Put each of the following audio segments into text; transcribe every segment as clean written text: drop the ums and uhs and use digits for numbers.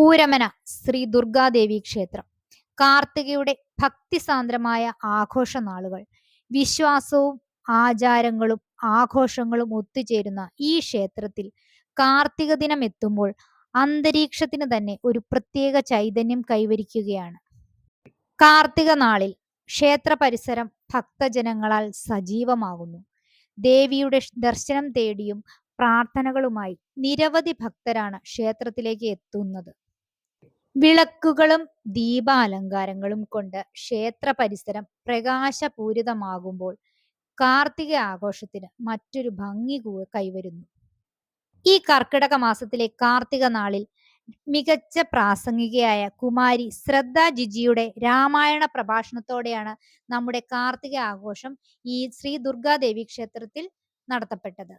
ഊരമന ശ്രീ ദുർഗാദേവി ക്ഷേത്രം. കാർത്തികയുടെ ഭക്തിസാന്ദ്രമായ ആഘോഷ നാളുകൾ. വിശ്വാസവും ആചാരങ്ങളും ആഘോഷങ്ങളും ഒത്തുചേരുന്ന ഈ ക്ഷേത്രത്തിൽ കാർത്തിക ദിനം എത്തുമ്പോൾ അന്തരീക്ഷത്തിന് തന്നെ ഒരു പ്രത്യേക ചൈതന്യം കൈവരിക്കുകയാണ്. കാർത്തിക നാളിൽ ക്ഷേത്ര പരിസരം ഭക്തജനങ്ങളാൽ സജീവമാകുന്നു. ദേവിയുടെ ദർശനം തേടിയും പ്രാർത്ഥനകളുമായി നിരവധി ഭക്തരാണ് ക്ഷേത്രത്തിലേക്ക് എത്തുന്നത്. വിളക്കുകളും ദീപാലങ്കാരങ്ങളും കൊണ്ട് ക്ഷേത്ര പരിസരം പ്രകാശപൂരിതമാകുമ്പോൾ കാർത്തിക ആഘോഷത്തിന് മറ്റൊരു ഭംഗി കൈവരുന്നു. ഈ കർക്കിടക മാസത്തിലെ കാർത്തിക നാളിൽ മികച്ച പ്രാസംഗികയായ കുമാരി ശ്രദ്ധ ജിജിയുടെ രാമായണ പ്രഭാഷണത്തോടെയാണ് നമ്മുടെ കാർത്തിക ആഘോഷം ഈ ശ്രീ ദുർഗാദേവി ക്ഷേത്രത്തിൽ നടത്തപ്പെട്ടത്.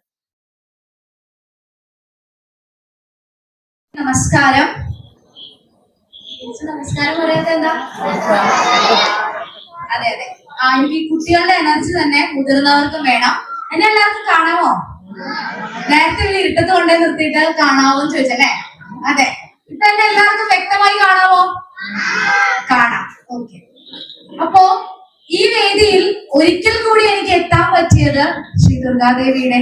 നമസ്കാരം. നമസ്കാരം പറയാത്ത എന്താ? അതെ അതെ, എനിക്ക് കുട്ടികളുടെ എനർജി തന്നെ മുതിർന്നവർക്കും വേണം. എന്നെ എല്ലാവർക്കും കാണാമോ? നേരത്തെ ഇരുട്ടത്ത് കൊണ്ടേ നിർത്തിയിട്ട് കാണാവോ എന്ന് ചോദിച്ചല്ലേ? അതെ, ഇപ്പൊ എന്നെ എല്ലാവർക്കും വ്യക്തമായി കാണാമോ? കാണാം. ഓക്കെ. അപ്പോ ഈ വേദിയിൽ ഒരിക്കൽ കൂടി എനിക്ക് എത്താൻ പറ്റിയത് ശ്രീ ദുർഗാദേവിയുടെ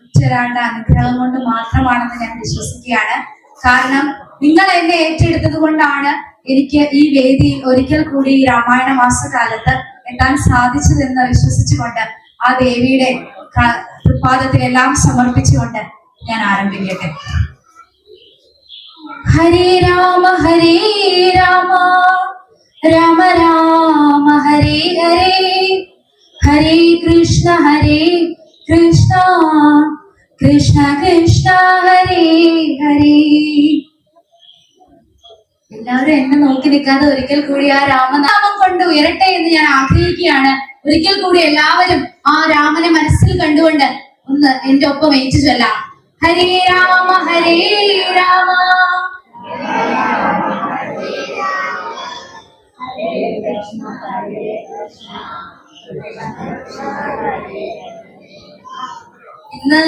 ഒറ്റൊരാളുടെ അനുഗ്രഹം കൊണ്ട് മാത്രമാണെന്ന് ഞാൻ വിശ്വസിക്കുകയാണ്. കാരണം നിങ്ങൾ എന്നെ ഏറ്റെടുത്തത് കൊണ്ടാണ് എനിക്ക് ഈ വേദിയിൽ ഒരിക്കൽ കൂടി ഈ രാമായണ മാസകാലത്ത് എത്താൻ സാധിച്ചതെന്ന് വിശ്വസിച്ചുകൊണ്ട് ആ ദേവിയുടെ പാദത്തിലെല്ലാം സമർപ്പിച്ചുകൊണ്ട് ഞാൻ ആരംഭിക്കട്ടെ. ഹരേ രാമ രാമ രാമ ഹരേ ഹരേ, ഹരേ കൃഷ്ണ കൃഷ്ണ കൃഷ്ണ ഹരേ ഹരേ. എല്ലാവരും എന്നെ നോക്കി നിൽക്കാതെ ഒരിക്കൽ കൂടി ആ രാമനാമം കൊണ്ട് ഉയരട്ടെ എന്ന് ഞാൻ ആഗ്രഹിക്കുകയാണ്. ഒരിക്കൽ കൂടി എല്ലാവരും ആ രാമനെ മനസ്സിൽ കണ്ടുകൊണ്ട് ഒന്ന് എന്റെ ഒപ്പം ഏച്ചു ചൊല്ലാം. ഹരേ രാമ ഇന്ന്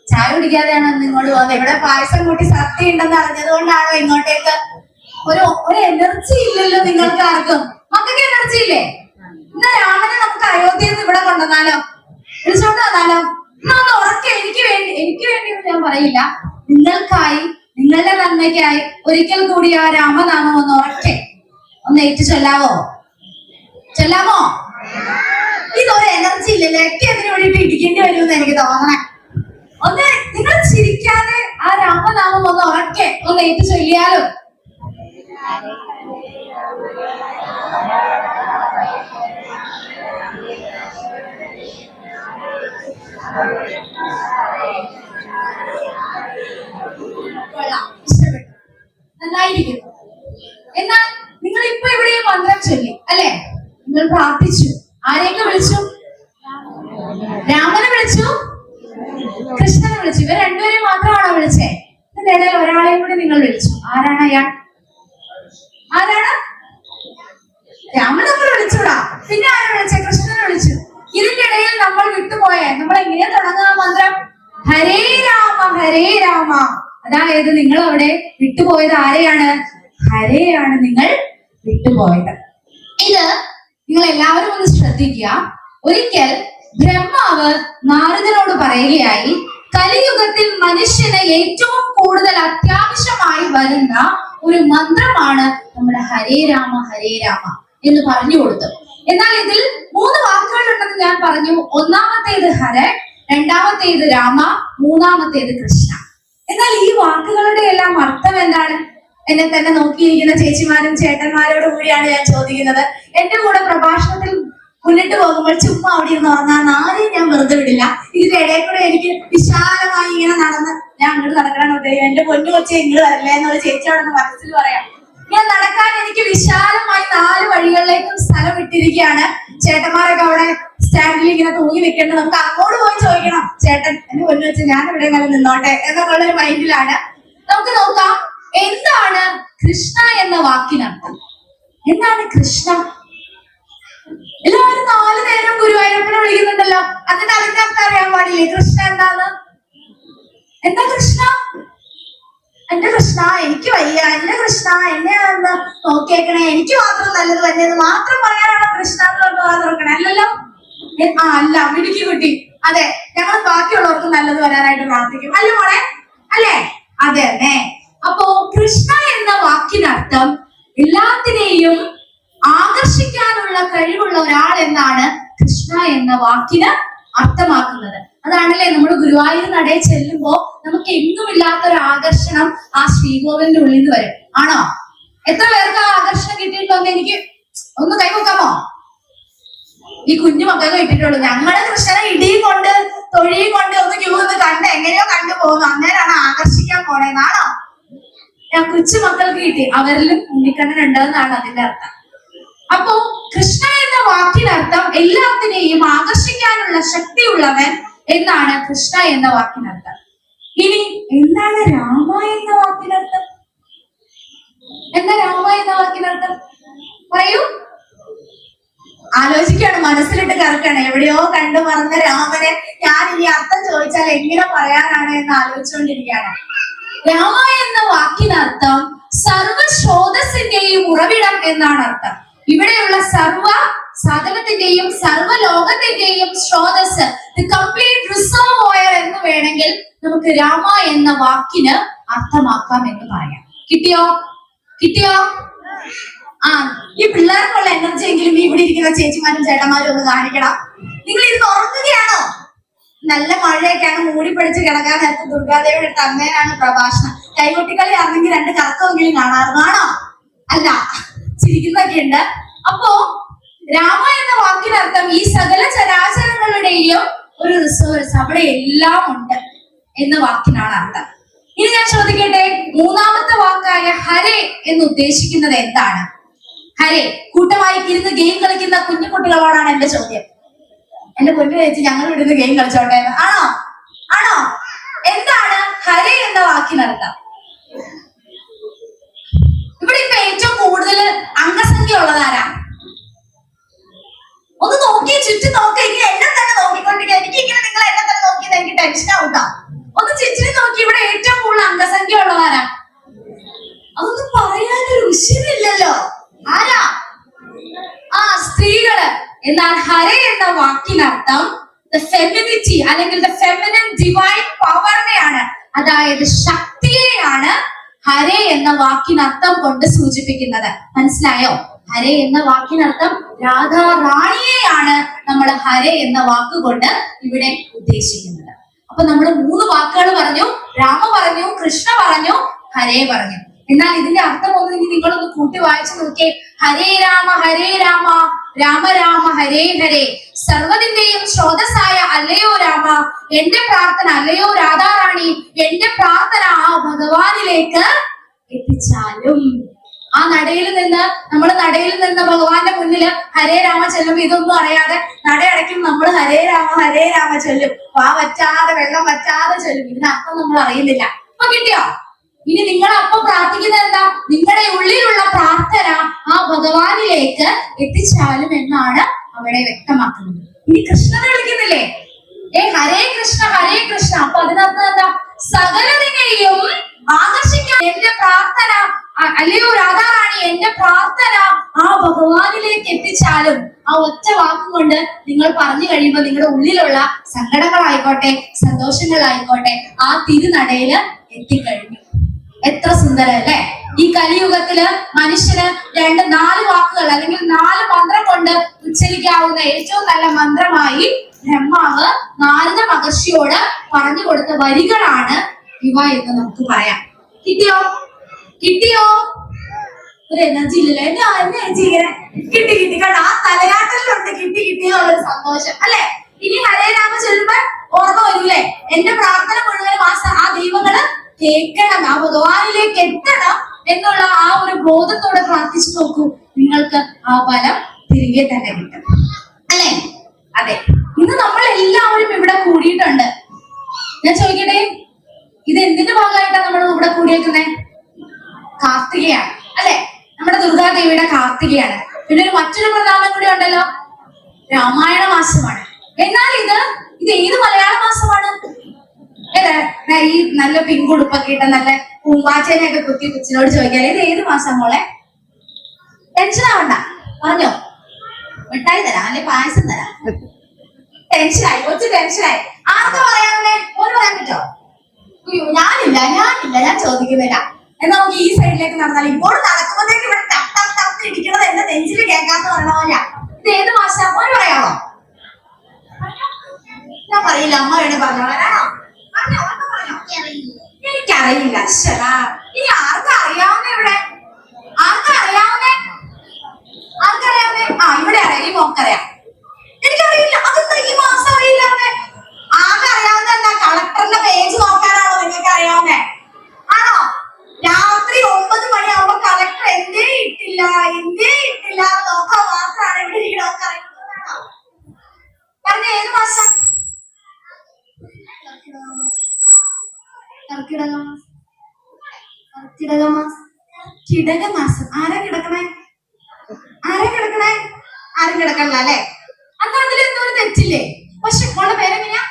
ചായ കുടിക്കാതെയാണ് ഇങ്ങോട്ട് പോകുന്നത്. ഇവിടെ പായസം കൂട്ടി സദ്യ ഉണ്ടെന്ന് അറിഞ്ഞത് കൊണ്ടാണോ ഇങ്ങോട്ടേക്ക്? ഒരു എനർജി ഇല്ലല്ലോ നിങ്ങൾക്ക് ആർക്കും? മക്കൾക്ക് എനർജി ഇല്ലേ? ഇന്ന് രാമനെ നമുക്ക് അയോധ്യയിൽ നിന്ന് ഇവിടെ കൊണ്ടുവന്നാലോ? വിളിച്ചോണ്ട് വന്നാലോ? ഇന്നൊന്ന് ഉറക്കെ എനിക്ക് വേണ്ടി ഞാൻ പറയില്ല, നിങ്ങൾക്കായി, നിങ്ങളുടെ നന്മയ്ക്കായി ഒരിക്കൽ കൂടി ആ രാമനാമം ഒന്ന് ഉറക്കെ ഒന്ന് ഏറ്റു ചൊല്ലാമോ? ഇതൊരു എനർജി ഇല്ലല്ലോ, ഒക്കെ അതിന് വേണ്ടിയിട്ട് ഇടിക്കേണ്ടി വരുമെന്ന് എനിക്ക് തോന്നണേ. ഒന്ന് നിങ്ങൾ ചിരിക്കാതെ ആ രാമനാമം ഒന്ന് ഉറക്കെ ഒന്ന് ഏറ്റു ചൊല്ലിയാലോ? ഇഷ്ടപ്പെട്ടു, നന്നായിരിക്കുന്നു. എന്നാൽ നിങ്ങൾ ഇപ്പൊ ഇവിടെ മന്ത്രം ചൊല്ലി അല്ലെ? നിങ്ങൾ പ്രാർത്ഥിച്ചു. ആരെയൊക്കെ വിളിച്ചു? രാമനെ വിളിച്ചു, കൃഷ്ണനെ വിളിച്ചു. ഇവർ രണ്ടുപേരും മാത്രമാണോ വിളിച്ചേ? ഇതിന്റെ ഇടയിൽ ഒരാളെയും കൂടി നിങ്ങൾ വിളിച്ചു. ആരാണ് അയാൾ? ആരാണ്? രാമൻ നമ്മൾ വിളിച്ചൂടാ, പിന്നെ ആരെ വിളിച്ചേ? കൃഷ്ണനെ വിളിച്ചു. ഇതിന്റെ ഇടയിൽ നമ്മൾ വിട്ടുപോയേ. നമ്മൾ എങ്ങനെയാ തുടങ്ങുക മന്ത്രം? ഹരേ രാമ. അതായത് നിങ്ങൾ അവിടെ വിട്ടുപോയത് ആരെയാണ്? ഹരേയാണ് നിങ്ങൾ വിട്ടുപോയത്. ഇത് നിങ്ങൾ എല്ലാവരും ഒന്ന് ശ്രദ്ധിക്കുക. ഒരിക്കൽ ബ്രഹ്മാവ് നാരദനോട് പറയുകയായി, കലിയുഗത്തിൽ മനുഷ്യന് ഏറ്റവും കൂടുതൽ അത്യാവശ്യമായി വരുന്ന ഒരു മന്ത്രമാണ് നമ്മുടെ ഹരേ രാമ എന്ന് പറഞ്ഞു കൊടുത്തു. എന്നാൽ ഇതിൽ 3 വാക്കുകൾ ഉണ്ടെന്ന് ഞാൻ പറഞ്ഞു. ഒന്നാമത്തേത് ഹര, രണ്ടാമത്തേത് രാമ, മൂന്നാമത്തേത് കൃഷ്ണ. എന്നാൽ ഈ വാക്കുകളുടെ എല്ലാം അർത്ഥം എന്താണ്? എന്നെ തന്നെ നോക്കിയിരിക്കുന്ന ചേച്ചിമാരും ചേട്ടന്മാരോട് കൂടിയാണ് ഞാൻ ചോദിക്കുന്നത്. എന്റെ കൂടെ പ്രഭാഷണത്തിൽ മുന്നിട്ട് പോകുമ്പോൾ ചുമ്മാ അവിടെ ഇരുന്ന് ഉറങ്ങാൻ ആരെയും ഞാൻ വെറുതെ വിടില്ല. ഇതിന്റെ ഇടയിൽ കൂടെ എനിക്ക് വിശാലമായി ഇങ്ങനെ നടന്ന് ഞാൻ അങ്ങോട്ട് നടക്കണം. എന്റെ പൊന്നു കൊച്ചെ ഇങ്ങോട്ട് വരില്ലേ എന്നൊരു ചേച്ചിയോടൊന്ന് മനസ്സിൽ പറയാം. ഞാൻ നടക്കാൻ എനിക്ക് വിശാലമായി 4 വഴികളിലേക്കും സ്ഥലം ഇട്ടിരിക്കുകയാണ്. ചേട്ടന്മാരൊക്കെ അവിടെ സ്റ്റാൻഡിൽ ഇങ്ങനെ തൂങ്ങി നിൽക്കേണ്ടത്. നമുക്ക് അങ്ങോട്ട് പോയി ചോദിക്കണം, ചേട്ടൻ എന്റെ പൊന്നു വെച്ച് ഞാൻ ഇവിടെ ഇങ്ങനെ നിന്നോട്ടെ എന്നൊക്കെയുള്ളൊരു മൈൻഡിലാണ്. നമുക്ക് നോക്കാം, എന്താണ് കൃഷ്ണ എന്ന വാക്കിനർത്ഥം? എന്താണ് കൃഷ്ണ? എല്ലാവരും 4 നേരം ഗുരുവായൂരപ്പനെ വിളിക്കുന്നുണ്ടല്ലോ, എന്നിട്ട് അതിന്റെ അർത്ഥം അറിയാൻ പാടില്ലേ? കൃഷ്ണ എന്താന്ന്? എന്താ കൃഷ്ണ? എന്റെ കൃഷ്ണ എനിക്ക് വയ്യ, എന്റെ കൃഷ്ണ എന്നെ ഒന്ന് നോക്കിയേക്കണേ, എനിക്ക് മാത്രം നല്ലത് വന്നെന്ന് മാത്രം പറയാനാണോ കൃഷ്ണ എന്ന് തുറക്കണേ? അല്ലല്ലോ. അല്ല, മിടുക്കി കുട്ടി. അതെ, ഞങ്ങൾ ബാക്കിയുള്ളവർക്ക് നല്ലത് വരാനായിട്ട് പ്രാർത്ഥിക്കും, അല്ലേ മോളെ? അല്ലേ? അതെ അതെ. അപ്പോ കൃഷ്ണ എന്ന വാക്കിനർത്ഥം എല്ലാത്തിനെയും ആകർഷിക്കാനുള്ള കഴിവുള്ള ഒരാൾ എന്നാണ് കൃഷ്ണ എന്ന വാക്കിന് അർത്ഥമാക്കുന്നത്. അതാണല്ലേ നമ്മൾ ഗുരുവായൂർ നടയിൽ ചെല്ലുമ്പോ നമുക്ക് എങ്ങുമില്ലാത്ത ഒരു ആകർഷണം ആ ശ്രീകോവിലിന്റെ ഉള്ളിൽ നിന്ന് വരും. ആണോ? എത്ര പേർക്ക് ആ ആകർഷണം കിട്ടിയിട്ടുണ്ടോ? എനിക്ക് ഒന്ന് കൈവക്കാമോ? ഈ കുഞ്ഞു മക്കൾക്ക് കിട്ടിയിട്ടുള്ളൂ. ഞങ്ങള് കൃഷ്ണനെ ഇടിയും കൊണ്ട് തൊഴിയും കൊണ്ട് ഒന്ന് ക്യൂ ഒന്ന് കണ്ട് എങ്ങനെയോ കണ്ടു പോകുന്നു, അന്നേരമാണ് ആകർഷിക്കാൻ പോണേന്നാണോ? ഞാൻ കൊച്ചു മക്കൾക്ക് കിട്ടി, അവരിലും ഉണ്ണിക്കണ്ണൻ ഉണ്ടെന്നാണ് അതിന്റെ അർത്ഥം. അപ്പോ കൃഷ്ണ എന്ന വാക്കിനർത്ഥം എല്ലാത്തിനെയും ആകർഷിക്കാനുള്ള ശക്തിയുള്ളവൻ എന്നാണ് കൃഷ്ണ എന്ന വാക്കിനർത്ഥം. ഇനി എന്താണ് രാമ എന്ന വാക്കിനർത്ഥം? എന്താ രാമ എന്ന വാക്കിനർത്ഥം? പറയൂ. ആലോചിക്കാണ്, മനസ്സിലിട്ട് കറക്കാണ്. എവിടെയോ കണ്ടു മറന്ന രാമനെ ഞാൻ ഇനി അർത്ഥം ചോദിച്ചാൽ എങ്ങനെ പറയാനാണ് എന്ന് ആലോചിച്ചുകൊണ്ടിരിക്കുകയാണ്. രാമ എന്ന വാക്കിനർത്ഥം സർവ്വസ്രോതസ്സിന്റെയും ഉറവിടം എന്നാണ് അർത്ഥം. ഇവിടെയുള്ള സർവ സകലത്തിന്റെയും സർവ്വലോകത്തിന്റെയും സ്രോതസ്, ദി കംപ്ലീറ്റ് റിസർവോയർ എന്ന് വേണമെങ്കിൽ നമുക്ക് രാമ എന്ന വാക്കിന് അർത്ഥമാക്കാം എന്ന് പറയാം. കിട്ടിയോ? കിട്ടിയോ? ഈ പിള്ളേർക്കുള്ള എനർജി എങ്കിലും ഇവിടെ ഇരിക്കുന്ന ചേച്ചിമാരും ചേട്ടന്മാരും ഒന്ന് കാണിക്കണം. നിങ്ങൾ ഇത് ഉറങ്ങുകയാണോ? നല്ല മഴയൊക്കെയാണ്, മൂടി പിടിച്ച് കിടക്കാൻ നേരത്ത് ദുർഗാദേവിയുടെ തന്നേനാണ് പ്രഭാഷണം. കൈകൊട്ടിക്കളി ആണെങ്കിൽ 2 കറക്കമെങ്കിലും കാണാറുണ്ടാണോ? അല്ല, ചിരിക്കുന്നൊക്കെ ഉണ്ട്. അപ്പോ രാമ എന്ന വാക്കിനർത്ഥം ഈ സകല ചരാചരങ്ങളുടെയും ഒരു റിസോഴ്സ്, അവിടെ എല്ലാം ഉണ്ട് എന്ന വാക്കിനാണ് അർത്ഥം. ഇനി ഞാൻ ചോദിക്കട്ടെ, മൂന്നാമത്തെ വാക്കായ ഹരേ എന്ന് ഉദ്ദേശിക്കുന്നത് എന്താണ്? ഹരേ, കൂട്ടമായി ഇരുന്ന് ഗെയിം കളിക്കുന്ന കുഞ്ഞു കുട്ടികളോടാണ് എന്റെ ചോദ്യം. എന്റെ പൊന്നു ചേച്ചി, ഞങ്ങൾ ഇവിടുന്ന് ഗെയിം കളിച്ചോട്ടെ? ആണോ? ആണോ? എന്താണ് ഹരേ എന്ന വാക്കിനർത്ഥം? ഇവിടെ ഇപ്പൊ ഏറ്റവും കൂടുതൽ അംഗസംഖ്യ ഉള്ളതാരാ? ഒന്ന് നോക്കി, ചുറ്റും നോക്കി. ഇങ്ങനെ എന്നെ തന്നെ നോക്കിക്കൊണ്ടിരിക്കുക. എനിക്ക് ഇങ്ങനെ നിങ്ങൾ എന്നെ തന്നെ നോക്കിയത് എനിക്ക് ടെൻഷൻ ആവൂട്ടാ. ഒന്ന് ചുറ്റിനും നോക്കി, ഇവിടെ ഏറ്റവും കൂടുതൽ അംഗസംഖ്യ ഉള്ളതാരാ? അതൊന്നും പറയാനൊരു ഉശിരില്ലല്ലോ. ആരാ? സ്ത്രീകള്. എന്നാൽ ഹരേ എന്ന വാക്കിനർത്ഥം ഫെമിനിറ്റി അല്ലെങ്കിൽ ഫെമിനിൻ ഡിവൈൻ പവറിനെയാണ്, അതായത് ശക്തിയെയാണ് ഹരേ എന്ന വാക്കിനർത്ഥം കൊണ്ട് സൂചിപ്പിക്കുന്നത്. മനസ്സിലായോ? ഹരേ എന്ന വാക്കിനർത്ഥം രാധാ റാണിയെയാണ് നമ്മൾ ഹരേ എന്ന വാക്കുകൊണ്ട് ഇവിടെ ഉദ്ദേശിക്കുന്നത്. അപ്പൊ നമ്മൾ 3 വാക്കുകൾ പറഞ്ഞു. രാമ പറഞ്ഞു, കൃഷ്ണ പറഞ്ഞു, ഹരേ പറഞ്ഞു. എന്നാൽ ഇതിന്റെ അർത്ഥം ഒന്ന് ഇനി നിങ്ങളൊന്ന് കൂട്ടി വായിച്ചു നോക്കിയേ. ഹരേ രാമ രാമ രാമ ഹരേ ഹരേ. സർവ്വതിന്റെയും സ്രോതസ്സായ അല്ലയോ രാമ, എന്റെ പ്രാർത്ഥന, അല്ലയോ രാധാറാണി, എന്റെ പ്രാർത്ഥന ആ ഭഗവാനിലേക്ക് എത്തിച്ചാലും. ആ നടയിൽ നിന്ന് ഭഗവാന്റെ മുന്നില് ഹരേ രാമ ചെല്ലുമ്പോ ഇതൊന്നും അറിയാതെ നടയടയ്ക്കും നമ്മൾ ഹരേ രാമ ചൊല്ലും. വറ്റാതെ വെള്ളം വറ്റാതെ ചൊല്ലും. ഇതിനർത്ഥം നമ്മൾ അറിയുന്നില്ല. അപ്പൊ കിട്ടിയോ? ഇനി നിങ്ങൾ അപ്പം പ്രാർത്ഥിക്കുന്നത് എന്താ? നിങ്ങളുടെ ഉള്ളിലുള്ള പ്രാർത്ഥന ആ ഭഗവാനിലേക്ക് എത്തിച്ചാലും എന്നാണ് അവിടെ വ്യക്തമാക്കുന്നത്. ഇനി കൃഷ്ണനെ വിളിക്കുന്നില്ലേ? ഹരേ കൃഷ്ണ ഹരേ കൃഷ്ണ. അപ്പൊ അതിനർത്ഥം എന്താ? സകലതിനെയും ആകർഷിക്കാൻ എന്റെ പ്രാർത്ഥന, അല്ലയോ രാധാറാണി, എന്റെ പ്രാർത്ഥന ആ ഭഗവാനിലേക്ക് എത്തിച്ചാലും. ആ ഒറ്റ വാക്കുകൊണ്ട് നിങ്ങൾ പറഞ്ഞു കഴിയുമ്പോൾ നിങ്ങളുടെ ഉള്ളിലുള്ള സങ്കടങ്ങളായിക്കോട്ടെ സന്തോഷങ്ങളായിക്കോട്ടെ ആ തിരുനടയില് എത്തിക്കഴിഞ്ഞു. എത്ര സുന്ദരം അല്ലേ? ഈ കലിയുഗത്തില് മനുഷ്യന് 4 വാക്കുകൾ അല്ലെങ്കിൽ 4 മന്ത്രം കൊണ്ട് ഉച്ചരിക്കാവുന്ന ഏറ്റവും നല്ല മന്ത്രമായി ബ്രഹ്മാവ് നാരദ മഹർഷിയോട് പറഞ്ഞു കൊടുത്ത വരികളാണ് ഇവ എന്ന് നമുക്ക് പറയാം. കിട്ടിയോ? കിട്ടിയോ? ഒരു എനർജി ഇല്ലല്ലോ. എന്നെ ഇങ്ങനെ കിട്ടി കാരണം ആ തലയാട്ടലിലുണ്ട് കിട്ടിയെന്നുള്ളൊരു സന്തോഷം അല്ലെ? ഇനി ഹരേ രാമ ചൊല്ലുമ്പോ ഓർമ്മ വരൂലേ? എന്റെ പ്രാർത്ഥന മുഴുവനും ആ ദൈവങ്ങള് കേൾക്കണം, ആ ഭഗവാനിലേക്ക് എത്തണം എന്നുള്ള ആ ഒരു ബോധത്തോടെ പ്രാർത്ഥിച്ചു നോക്കൂ. നിങ്ങൾക്ക് ആ ഫലം തിരികെ തന്നെ കിട്ടും അല്ലെ? അതെ. ഇന്ന് നമ്മൾ എല്ലാവരും ഇവിടെ കൂടിയിട്ടുണ്ട്. ഞാൻ ചോദിക്കട്ടെ, ഇത് എന്തിന്റെ ഭാഗമായിട്ടാണ് നമ്മൾ ഇവിടെ കൂടിയേക്കുന്നത്? കാർത്തികയാണ് അല്ലെ? നമ്മുടെ ദുർഗാദേവിയുടെ കാർത്തികയാണ്. പിന്നെ മറ്റൊരു പ്രധാനം കൂടി ഉണ്ടല്ലോ, രാമായണ മാസമാണ്. എന്നാൽ ഇത് ഏത് മലയാള മാസമാണ്? ഏതാ ഈ നല്ല പിങ്ക് ഉടുപ്പൊക്കെ ഇട്ട നല്ല പൂമ്പാച്ചേനെയൊക്കെ കുത്തി കൊച്ചിനോട് ചോദിക്കാൻ ഇത് ഏത് മാസം മോളെ? ടെൻഷൻ ആവണ്ട, പറഞ്ഞോ. മിഠായി തരാം അല്ലെ പായസം തരാം. ടെൻഷനായി, കൊച്ചു ടെൻഷനായി. ആർക്കാ പറയാനുള്ളേ? ഓന് പറയാൻ പറ്റോ? അയ്യോ ഞാനില്ല, ഞാൻ ചോദിക്കുന്നില്ല. എന്നാ നമുക്ക് ഈ സൈഡിലേക്ക് നടന്നാൽ ഇങ്ങോട്ട് നടക്കുമ്പോഴത്തേക്ക് ഇവിടെ ടപ്പ് ടപ്പ് ടപ്പ് ഇടിക്കണത് എന്റെ നെഞ്ചിൽ കേൾക്കാത്ത പറഞ്ഞ പോലെയാ. ഇത് ഏത് മാസാ മോന് പറയാമോ? ഞാൻ പറയില്ല, അമ്മ വേണേ പറഞ്ഞോളാം. എനിക്കറിയില്ല. ശരാ, ഇനി ആർക്കാ അറിയാവുന്നേ ഇവിടെ? ആർക്കാ അറിയാവുന്നേ? ആർക്കറിയാവുന്നേ? ആ ഇവിടെ അറിയാം, ഈ മോക്കറിയാം. എനിക്കറിയില്ല. അതെന്താ ഈ മാസം അറിയില്ല? ആകെ അറിയാവുന്ന എന്താ? കളക്ടറിന്റെ പേജ് നോക്കാനാണോ നിങ്ങൾക്ക് അറിയാവുന്നേ? ആണോ? രാത്രി 9 മണിയാവുമ്പോ കളക്ടർ എന്തേ ഇട്ടില്ല നോക്കാൻ മാത്രമാണ് ഇവിടെ ഇരിക്കണമൊക്കെ അറിയുന്നത്. പറഞ്ഞ ഏത് മാസം? കിടകമാസം. ആരാ കിടക്കണേ? ആരും കിടക്കണില്ല അല്ലെ? അന്ന് അതിലെന്തോ ഒരു തെറ്റില്ലേ? പക്ഷെ മോളുടെ പേരെങ്ങനെയാ?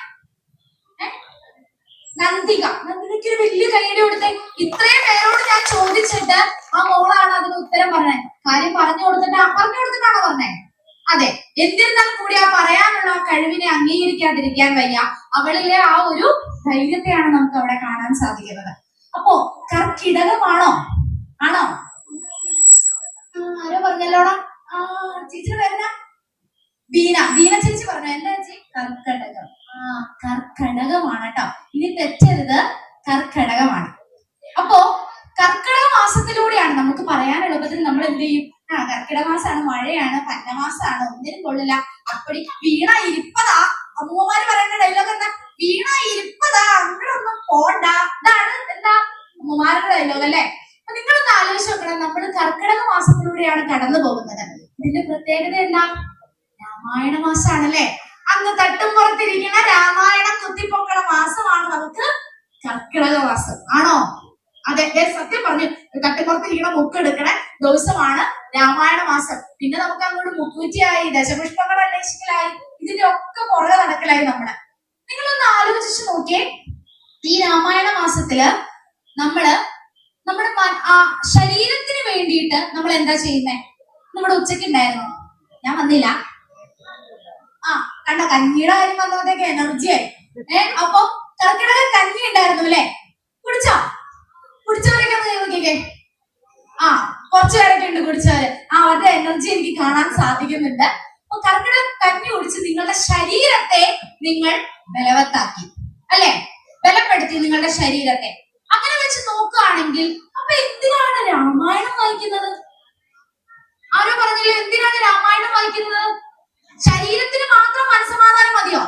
നന്ദിക. നന്ദികയ്ക്ക് ഒരു വലിയ കൈയ്യടി കൊടുത്തേ. ഇത്രയും പേരോട് ഞാൻ ചോദിച്ചിട്ട് ആ മോളാണ് അതിന് ഉത്തരം പറഞ്ഞേ. കാര്യം പറഞ്ഞു കൊടുത്തിട്ടാണോ പറഞ്ഞേ? അതെ. എന്നിരുന്നാൽ കൂടി ആ പറയാനുള്ള ആ കഴിവിനെ അംഗീകരിക്കാതിരിക്കാൻ വയ്യ. അവളിലെ ആ ഒരു ധൈര്യത്തെയാണ് നമുക്ക് അവിടെ കാണാൻ സാധിക്കുന്നത്. അപ്പോ കർക്കിടകമാണോ? ആണോ? ആരോ പറഞ്ഞല്ലോടാ. ചേച്ചിയുടെ പേരെന്നാ? ദീന ചേച്ചി പറഞ്ഞു. എന്താ ചേച്ചി? കർക്കടകം. കർക്കടകമാണ് കേട്ടോ. ഇനി തെറ്റരുത്, കർക്കടകമാണ്. അപ്പോ കർക്കിടക മാസത്തിലൂടെയാണ് നമുക്ക് പറയാൻ എളുപ്പത്തിൽ നമ്മൾ എന്ത് ചെയ്യും? കർക്കിടക മാസമാണ്, മഴയാണ്, പന്നമാസമാണ്, ഒന്നിനും കൊള്ളില്ല, അപ്പടി വീണ ഇരിപ്പതാ. അമ്മൂമ്മമാര് പറയുന്ന ഡയലോഗ് എന്താ? വീണ ഇരിപ്പതാ, അങ്ങനൊന്നും പോണ്ട. ഇതാണ് എന്താ അമ്മൂമാരുടെ ഡയലോഗ് അല്ലെ? അപ്പൊ നിങ്ങളൊന്ന് ആലോചിച്ച് നോക്കണം, നമ്മൾ കർക്കിടക മാസത്തിലൂടെയാണ് കടന്നു പോകുന്നത്. ഇതിന്റെ പ്രത്യേകത എന്താ? രാമായണ മാസമാണല്ലേ? അങ്ങ് തട്ടും പുറത്തിരിക്കുന്ന രാമായണം കുത്തിപ്പൊക്കണ മാസമാണ് നമുക്ക് കർക്കിടക മാസം. ആണോ? അതെ, സത്യം പറഞ്ഞു. തട്ടുപുറത്തിരിക്കണ മുക്ക് എടുക്കണ ദിവസമാണ് രാമായണ മാസം. പിന്നെ നമുക്ക് അങ്ങോട്ട് മുക്കൂറ്റിയായി, ദശപുഷ്പങ്ങൾ അന്വേഷിക്കലായി, ഇതിന്റെ ഒക്കെ പുറകെ നടക്കലായി നമ്മള്. നിങ്ങളൊന്ന് ആലോചിച്ച് നോക്കിയേ, ഈ രാമായണ മാസത്തില് നമ്മുടെ ശരീരത്തിന് വേണ്ടിയിട്ട് നമ്മൾ എന്താ ചെയ്യുന്നേ? നമ്മുടെ ഉച്ചയ്ക്ക് ഉണ്ടായിരുന്നു, ഞാൻ വന്നില്ല. കണ്ട കഞ്ഞിയുടെ കാര്യം വന്നപ്പോഴത്തേക്ക് എനർജിയായി. അപ്പൊ കർക്കിടക കഞ്ഞി ഉണ്ടായിരുന്നു അല്ലെ? കുടിച്ചവരൊക്കെ ഒന്ന് നോക്കിക്കേ. കുറച്ചു പേരൊക്കെ ഉണ്ട് കുടിച്ചവര്. അവരുടെ എനർജി എനിക്ക് കാണാൻ സാധിക്കുന്നുണ്ട്. അപ്പൊ കർക്കിടക കഞ്ഞി കുടിച്ച് നിങ്ങളുടെ ശരീരത്തെ നിങ്ങൾ ബലവത്താക്കി അല്ലെ? ബലപ്പെടുത്തി നിങ്ങളുടെ ശരീരത്തെ. അങ്ങനെ വെച്ച് നോക്കുകയാണെങ്കിൽ അപ്പൊ എന്തിനാണ് രാമായണം വായിക്കുന്നത്? ആരോ പറഞ്ഞില്ലേ എന്തിനാണ് രാമായണം വായിക്കുന്നത്? ശരീരത്തിന് മാത്രം മനസ്സമാധാനം മതിയോ?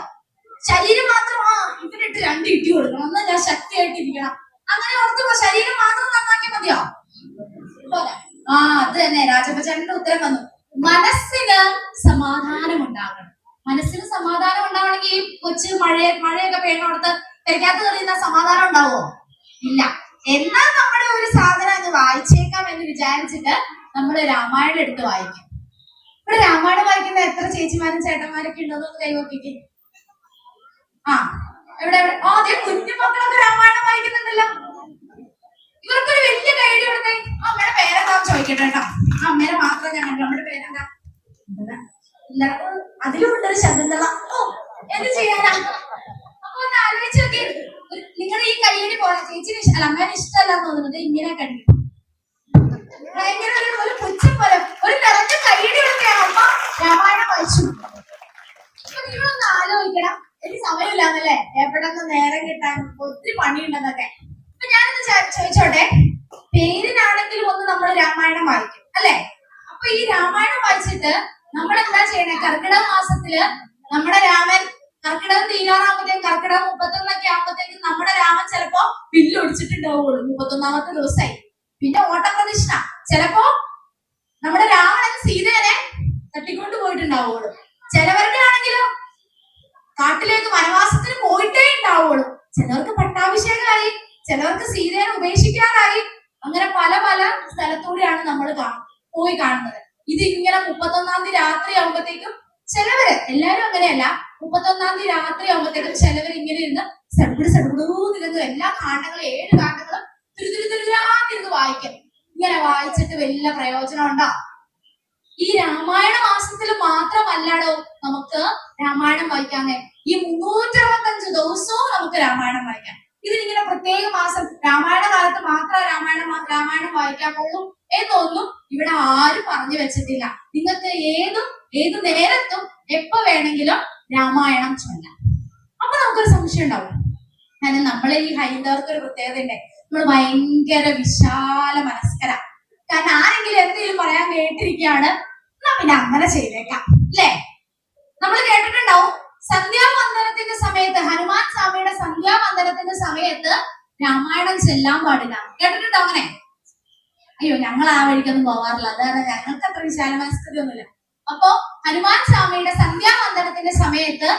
ശരീരം മാത്രം ഇതിനിട്ട് 2 ഇട്ടി കൊടുക്കണം, എന്നാ ഞാൻ ശക്തിയായിട്ട് ഇരിക്കണം, അങ്ങനെ ഓർത്തുമ്പോ ശരീരം മാത്രം നന്നാക്കി മതിയോ? അത് തന്നെ രാജപ്പച്ചേട്ടന്റെ ഉത്തരം വന്നു. മനസ്സിന് സമാധാനം ഉണ്ടാകണം. മനസ്സിന് സമാധാനം ഉണ്ടാവണമെങ്കിൽ കൊച്ചു മഴയൊക്കെ പെയ്യണോടത്ത് പെരക്കാത്ത കയറിയുന്ന സമാധാനം ഉണ്ടാവോ? ഇല്ല. എന്നാൽ നമ്മുടെ ഒരു സാധനം അങ്ങ് വായിച്ചേക്കാം എന്ന് വിചാരിച്ചിട്ട് നമ്മൾ രാമായണം എടുത്ത് വായിക്കും. ഇവിടെ രാമായണം വായിക്കുന്ന എത്ര ചേച്ചിമാരും ചേട്ടന്മാരൊക്കെ ഉണ്ടോന്ന് കൈവക്കിക്ക്. എവിടെ അതേ കുഞ്ഞു മക്കളൊക്കെ രാമായണം വായിക്കുന്നുണ്ടല്ലോ. ഇവർക്കൊരു വലിയ കൈഡി കൊടുത്തേ. അമ്മയുടെ പേരെന്താന്ന് ചോദിക്കട്ടെ കേട്ടോ. അമ്മേനെ മാത്രം ഞാൻ കണ്ടു. അമ്മയുടെ പേരെന്താ? അതിലും ഉണ്ടൊരു ശകുന്തള. എന്ത് ചെയ്യാനാ? അപ്പൊ ഒന്ന് ആലോചിച്ച് നോക്കി. നിങ്ങളുടെ ഈ കൈയ്യടി പോലെ ചേച്ചിന് അമ്മേനെ ഇഷ്ടമല്ലാന്ന് തോന്നുന്നത് ഇങ്ങനെ കഴിയും. ഭയങ്കര ഒരു പുച്ഛം പോലെ ഒരു നിറഞ്ഞ കൈയ്യടി കൊടുക്കുകയാണ് അമ്മ രാമായണം വായിച്ചു. അപ്പൊ നിങ്ങളൊന്ന് ആലോചിക്കണം, എനിക്ക് സമയമില്ലാന്നല്ലേ, എവിടെ നിന്ന് നേരം കിട്ടാൻ ഒത്തിരി പണിയുണ്ടെന്നൊക്കെ. അപ്പൊ ഞാനൊന്ന് ചോദിച്ചോട്ടെ, പേരിനാണെങ്കിലും ഒന്ന് നമ്മൾ രാമായണം വായിക്കും അല്ലെ? അപ്പൊ ഈ രാമായണം വായിച്ചിട്ട് നമ്മൾ എന്താ ചെയ്യണേ? കർക്കിടക മാസത്തില് നമ്മുടെ രാമൻ കർക്കിടകം തീരാറാകുമ്പോഴത്തേക്കും, കർക്കിടകം 31 ആകുമ്പോഴത്തേക്കും നമ്മുടെ രാമൻ ചിലപ്പോ വില്ല് ഒടിച്ചിട്ടുണ്ടാവുള്ളൂ. 31ാമത്തെ ദിവസമായി. പിന്നെ ഓട്ടപ്രദക്ഷിണ. ചിലപ്പോ നമ്മുടെ രാവണൻ സീതേനെ തട്ടിക്കൊണ്ട് പോയിട്ടുണ്ടാവുള്ളൂ. ചിലവരുടെ ആണെങ്കിലോ കാട്ടിലേക്ക് വനവാസത്തിന് പോയിട്ടേ ഉണ്ടാവുള്ളൂ. ചിലവർക്ക് പട്ടാഭിഷേകമായി, ചിലവർക്ക് സീതേനെ ഉപേക്ഷിക്കാറായി. അങ്ങനെ പല പല സ്ഥലത്തൂടെയാണ് നമ്മൾ പോയി കാണുന്നത്. ഇത് ഇങ്ങനെ 31-ാം തീയതി രാത്രി ആകുമ്പോഴത്തേക്കും ചിലവര്, എല്ലാവരും അങ്ങനെയല്ല, 31-ാം തീയതി രാത്രി ആകുമ്പോഴത്തേക്കും ചിലവർ ഇങ്ങനെ ഇരുന്ന് സെടുപിടുന്നിരുന്നു എല്ലാ കാണ്ഡങ്ങളും 7 കാണ്ഡങ്ങളും തിരുതിരുതിരുന്ന് വായിക്കും. ഇങ്ങനെ വായിച്ചിട്ട് വലിയ പ്രയോജനം ഉണ്ടോ? ഈ രാമായണ മാസത്തിൽ മാത്രമല്ലടോ നമുക്ക് രാമായണം വായിക്കാന്നേ. ഈ 365 ദിവസവും നമുക്ക് രാമായണം വായിക്കാം. ഇതിനിങ്ങനെ പ്രത്യേക മാസം രാമായണ കാലത്ത് മാത്രം രാമായണം വായിക്കാമുള്ളൂ എന്നൊന്നും ഇവിടെ ആരും പറഞ്ഞു വെച്ചിട്ടില്ല. നിങ്ങൾക്ക് ഏത് നേരത്തും എപ്പോ വേണമെങ്കിലും രാമായണം ചൊല്ലാം. അപ്പൊ നമുക്കൊരു സംശയം ഉണ്ടാവും. കാരണം നമ്മളെ ഈ ഹൈന്ദവർക്ക് ഒരു പ്രത്യേകത ഉണ്ട്. നമ്മൾ ഭയങ്കര വിശാല മനസ്കര. കാരണം ആരെങ്കിലും എന്തെങ്കിലും പറയാൻ കേട്ടിരിക്കുകയാണ്, എന്നാ പിന്നെ അങ്ങനെ ചെയ്തേക്കാം അല്ലേ? നമ്മൾ കേട്ടിട്ടുണ്ടാവും സന്ധ്യാവന്ദനത്തിന്റെ സമയത്ത്, ഹനുമാൻ സ്വാമിയുടെ സന്ധ്യാവന്ദനത്തിന്റെ സമയത്ത് രാമായണം ചെല്ലാൻ പാടില്ല. കേട്ടിട്ടുണ്ടോ അങ്ങനെ? അയ്യോ, ഞങ്ങൾ ആ വഴിക്കൊന്നും പോവാറില്ല, അതാണ് ഞങ്ങൾക്ക് അത്ര വിശാല മനസ്കൃതി ഒന്നുമില്ല. അപ്പോ ഹനുമാൻ സ്വാമിയുടെ സന്ധ്യാവന്ദനത്തിന്റെ സമയത്ത്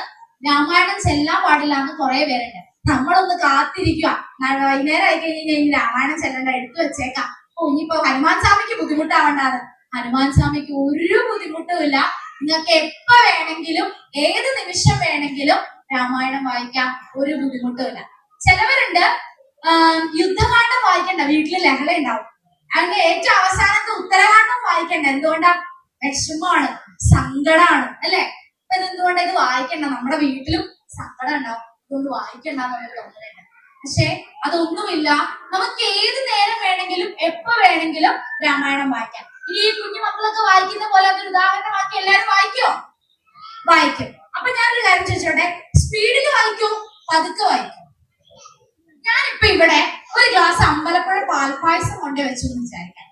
രാമായണം ചെല്ലാൻ പാടില്ല എന്ന് കുറെ പേരുണ്ട്. നമ്മളൊന്ന് കാത്തിരിക്കുക, വൈകുന്നേരം ആയി കഴിഞ്ഞാൽ രാമായണം ചെല്ലണ്ട, എടുത്തു വെച്ചേക്കാം. ഇനിയിപ്പോ ഹനുമാൻ സ്വാമിക്ക് ബുദ്ധിമുട്ടാവണ്ടാണ്. ഹനുമാൻ സ്വാമിക്ക് ഒരു ബുദ്ധിമുട്ടുമില്ല. നിങ്ങൾക്ക് എപ്പോ വേണമെങ്കിലും ഏത് നിമിഷം വേണമെങ്കിലും രാമായണം വായിക്കാം, ഒരു ബുദ്ധിമുട്ടുമില്ല. ചിലവരുണ്ട് യുദ്ധകാന്ഡം വായിക്കണ്ട, വീട്ടില് ലഹള ഉണ്ടാവും. അങ്ങനെ ഏറ്റവും അവസാനത്തെ ഉത്തരകാന്ഡം വായിക്കണ്ട. എന്തുകൊണ്ടാ? വിഷമാണ്, സങ്കടമാണ് അല്ലെ? അപ്പൊ ഇതെന്തുകൊണ്ടാ ഇത് വായിക്കണ്ട? നമ്മുടെ വീട്ടിലും സങ്കടം ഉണ്ടാവും, ഇതൊന്നും വായിക്കണ്ടെന്നൊരു തോന്നലുണ്ട്. പക്ഷെ അതൊന്നുമില്ല, നമുക്ക് ഏത് നേരം വേണമെങ്കിലും എപ്പോ വേണമെങ്കിലും രാമായണം വായിക്കാം. ഈ കുഞ്ഞു മക്കളൊക്കെ വായിക്കുന്ന പോലെ അതൊരു ഉദാഹരണമാക്കി എല്ലാരും വായിക്കോ? വായിക്കും. അപ്പൊ ഞാനൊരു കാര്യം ചോദിച്ചോട്ടെ, സ്പീഡിൽ വായിക്കോ പതുക്കെ വായിക്കും? ഞാനിപ്പോ ഇവിടെ ഒരു ഗ്ലാസ് അമ്പലപ്പുഴ പാൽപ്പായസം കൊണ്ട് വെച്ചു എന്ന് വിചാരിക്കാം.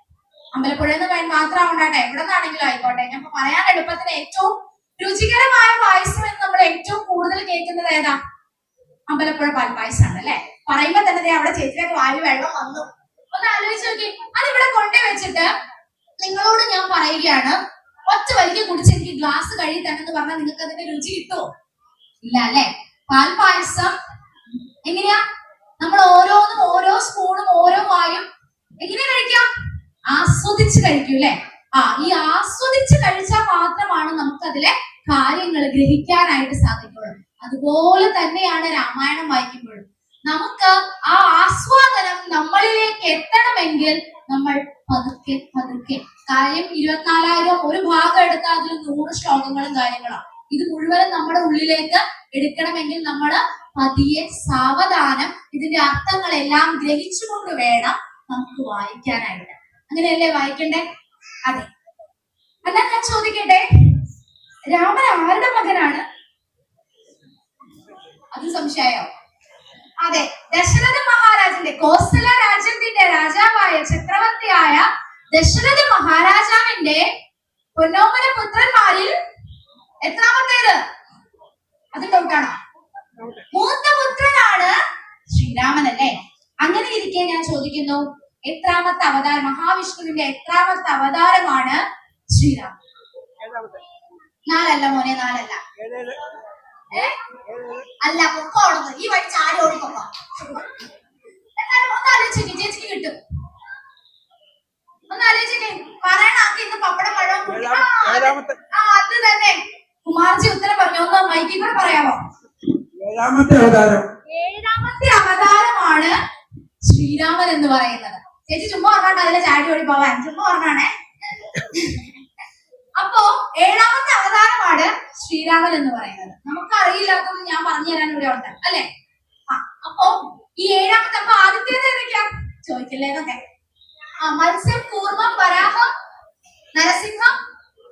അമ്പലപ്പുഴ എന്ന് മാത്രം ഉണ്ടാട്ടെ, എവിടെ നിന്നാണെങ്കിലും ആയിക്കോട്ടെ. ഞാൻ പറയാൻ എളുപ്പത്തിന് ഏറ്റവും രുചികരമായ പായസം എന്ന് നമ്മൾ ഏറ്റവും കൂടുതൽ കേൾക്കുന്നത് ഏതാ? അമ്പലപ്പുഴ പാൽപ്പായസാണ് അല്ലെ? പറയുമ്പോ തന്നെ അവിടെ ചേച്ചിയൊക്കെ വായു വെള്ളം വന്നു. ഒന്ന് ആലോചിച്ച് നോക്കി. അതിവിടെ കൊണ്ടേ വെച്ചിട്ട് നിങ്ങളോട് ഞാൻ പറയുകയാണ്, ഒറ്റ വലിക്ക് കുടിച്ച് എനിക്ക് ഗ്ലാസ് കഴുകി തന്നെ പറഞ്ഞാൽ നിങ്ങൾക്ക് അതിന്റെ രുചി കിട്ടുമോ? ഇല്ല അല്ലെ? പാൽപ്പായസം എങ്ങനെയാ? നമ്മൾ ഓരോന്നും ഓരോ സ്പൂണും ഓരോ വായും എങ്ങനെയാ കഴിക്കാം? ആസ്വദിച്ച് കഴിക്കും അല്ലെ? ഈ ആസ്വദിച്ച് കഴിച്ചാൽ മാത്രമാണ് നമുക്ക് അതിലെ കാര്യങ്ങൾ ഗ്രഹിക്കാനായിട്ട് സാധിക്കുള്ളൂ. അതുപോലെ തന്നെയാണ് രാമായണം വായിക്കുമ്പോഴും. നമുക്ക് ആ ആസ്വാദനം നമ്മളിലേക്ക് എത്തണമെങ്കിൽ നമ്മൾ പതുക്കെ പതുക്കെ, കാര്യം 24,000 ഒരു ഭാഗം എടുത്താൽ അതിൽ 100 ശ്ലോകങ്ങളും കാര്യങ്ങളാണ്. ഇത് മുഴുവനും നമ്മുടെ ഉള്ളിലേക്ക് എടുക്കണമെങ്കിൽ നമ്മൾ പതിയെ സാവധാനം ഇതിന്റെ അർത്ഥങ്ങളെല്ലാം ഗ്രഹിച്ചുകൊണ്ട് വേണം നമുക്ക് വായിക്കാനായിട്ട്. അങ്ങനെയല്ലേ വായിക്കണ്ടേ? അതെ. എന്നാ ഞാൻ ചോദിക്കട്ടെ, രാമൻ ആരുടെ മകനാണ്? അത് സംശയായോ? അതെ, ദശരഥ മഹാരാജന്റെ, കോസല രാജ്യത്തിന്റെ രാജാവായ ചക്രവർത്തിയായ ദശരഥ മഹാരാജാവിന്റെ പൊന്നോമന പുത്രന്മാരിൽ എത്രാമത്തേത്? അത് ഡൗട്ടാണോ? മൂത്ത പുത്രനാണ് ശ്രീരാമൻ അല്ലേ? അങ്ങനെ ഇരിക്കെ ഞാൻ ചോദിക്കുന്നു, എത്രാമത്തെ അവതാരം, മഹാവിഷ്ണുവിന്റെ എത്രാമത്തെ അവതാരമാണ് ശ്രീരാമൻ? 4 അല്ല മോനെ, 4 അല്ല. അല്ല, പൊക്കോടുന്നു ഈ വഴി ചാടി ഓടിക്കൊണ്ടോ. എന്നാലും ഒന്ന് ആലോചിച്ചേ, ചേച്ചിക്ക് കിട്ടും. ഒന്ന് ആലോചിച്ചേ, പറയണ ഇന്ന് പപ്പടം പഴം. അത് തന്നെ കുമാർജി ഉത്തരം പറഞ്ഞു. ഒന്ന് മൈക്കിൽ കൂടെ പറയാമോ? 7ാമത്തെ അവതാരം. 7ാമത്തെ അവതാരമാണ് ശ്രീരാമൻ എന്ന് പറയുന്നത്. ചേച്ചി ചുമ്മാ പറഞ്ഞാണ്ട് അതിലെ ചാടി ഓടി പോവാൻ, ചുമ്മാ പറഞ്ഞാണേ. അപ്പോ 7ാമത്തെ അവതാരമാണ് ശ്രീരാമൻ എന്ന് പറയുന്നത്. നമുക്ക് അറിയില്ലാത്തത് ഞാൻ പറഞ്ഞു തരാൻ ഇവിടെ ഉണ്ട് അല്ലെ? അപ്പോ ഈ 7ാമത്തെ, അപ്പൊ ആദ്യത്തേത് ഏതൊക്കെയാ ചോദിക്കില്ലേ എന്നൊക്കെ? മത്സ്യം, കൂർമ്മം, വരാഹം, നരസിംഹം,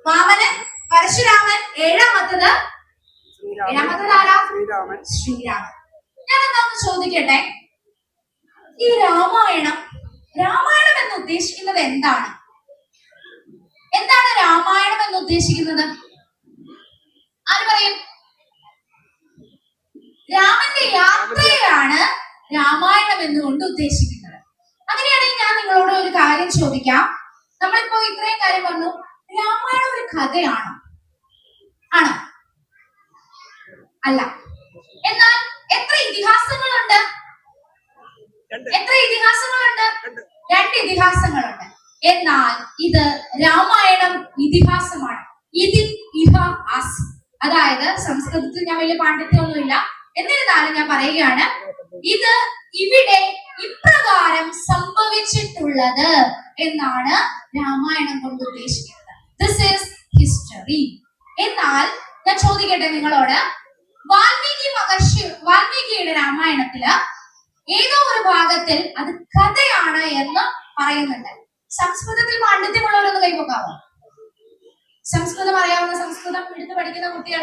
വാമനൻ, പരശുരാമൻ. 7ാമത്തത് ആരാ? ശ്രീരാമൻ. ഞാൻ എന്താന്ന് ചോദിക്കട്ടെ, ഈ രാമായണം എന്ന് ഉദ്ദേശിക്കുന്നത് എന്താണ്? എന്താണ് രാമായണം എന്ന് ഉദ്ദേശിക്കുന്നത്? ആര് പറയും? രാമന്റെ യാത്രയാണ് രാമായണം എന്നുകൊണ്ട് ഉദ്ദേശിക്കുന്നത്. അങ്ങനെയാണെങ്കിൽ ഞാൻ നിങ്ങളോട് ഒരു കാര്യം ചോദിക്കാം. നമ്മളിപ്പോ ഇത്രയും കാര്യം പറഞ്ഞു, രാമായണം ഒരു കഥയാണോ? ആണോ? അല്ല. എന്നാൽ എത്ര ഇതിഹാസങ്ങളുണ്ട്? 2 ഇതിഹാസങ്ങളുണ്ട്. എന്നാൽ ഇത് രാമായണം ഇതിഹാസമാണ്. ഇതിൽ ഇഹ ആസ്, അതായത് സംസ്കൃതത്തിൽ ഞാൻ വലിയ പാണ്ഡിത്യമൊന്നുമില്ല, എന്നിരുന്നാലും ഞാൻ പറയുകയാണ്, ഇത് ഇവിടെ ഇപ്രകാരം സംഭവിച്ചിട്ടുള്ളത് എന്നാണ് രാമായണം കൊണ്ട് ഉദ്ദേശിക്കുന്നത്. This is history. എന്നാൽ ഞാൻ ചോദിക്കട്ടെ നിങ്ങളോട്, വാൽമീകിയുടെ രാമായണത്തില് ഏതോ ഒരു ഭാഗത്തിൽ അത് കഥയാണ് എന്ന് പറയുന്നുണ്ട്. സംസ്കൃതത്തിൽ പാണ്ഡിത്യമുള്ളവരൊന്ന് കൈവക്കാവോ? സംസ്കൃതം അറിയാവുന്ന, സംസ്കൃതം എടുത്ത് പഠിക്കുന്ന കുട്ടികൾ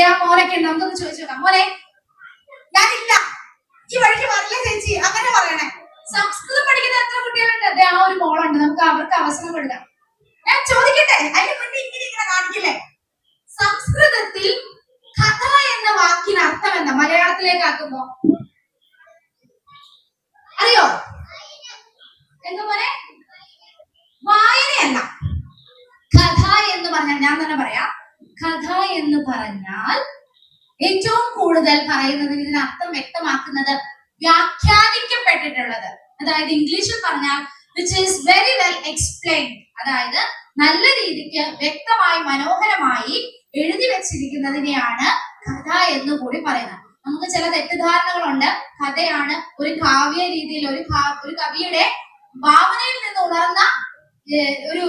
ആ മോനൊക്കെ ഉണ്ട്, നമുക്കൊന്ന് ചോദിച്ചു നോക്കാം. മോനെ, ഞാനില്ല, ഈ വഴിക്ക് വരില്ല ചേച്ചി, അങ്ങനെ പറയണേ. സംസ്കൃതം പഠിക്കുന്ന എത്ര കുട്ടികളുണ്ട്? ആ ഒരു മോളുണ്ട്, നമുക്ക് അവർക്ക് അവസരം കൊടുക്കാം. ഞാൻ ചോദിക്കട്ടെ, അതിന് മുന്നേ ഇങ്ങനെ കാണിക്കില്ലേ? സംസ്കൃതത്തിൽ കഥ എന്ന വാക്കിന് അർത്ഥം എന്താ മലയാളത്തിലേക്ക് ആക്കുമ്പോ? അറിയോ? എന്താ പോലെ? വായനയല്ല. കഥ എന്ന് പറഞ്ഞാൽ, ഞാൻ തന്നെ പറയാം, കഥ എന്ന് പറഞ്ഞാൽ ഏറ്റവും കൂടുതൽ പറയുന്നത്, ഇതിന് അർത്ഥം വ്യക്തമാക്കുന്നത്, വ്യാഖ്യാനിക്കപ്പെട്ടിട്ടുള്ളത്. അതായത് ഇംഗ്ലീഷിൽ പറഞ്ഞാൽ which is very well explained, അതായത് നല്ല രീതിക്ക് വ്യക്തമായി മനോഹരമായി എഴുതി വെച്ചിരിക്കുന്നതിനെയാണ് കഥ എന്ന് കൂടി പറയുന്നത്. നമുക്ക് ചില തെറ്റിദ്ധാരണകളുണ്ട്. കഥയാണ് ഒരു കാവ്യ രീതിയിൽ, ഒരു കവിയുടെ ഭാവനയിൽ നിന്ന് ഉണർന്ന ഒരു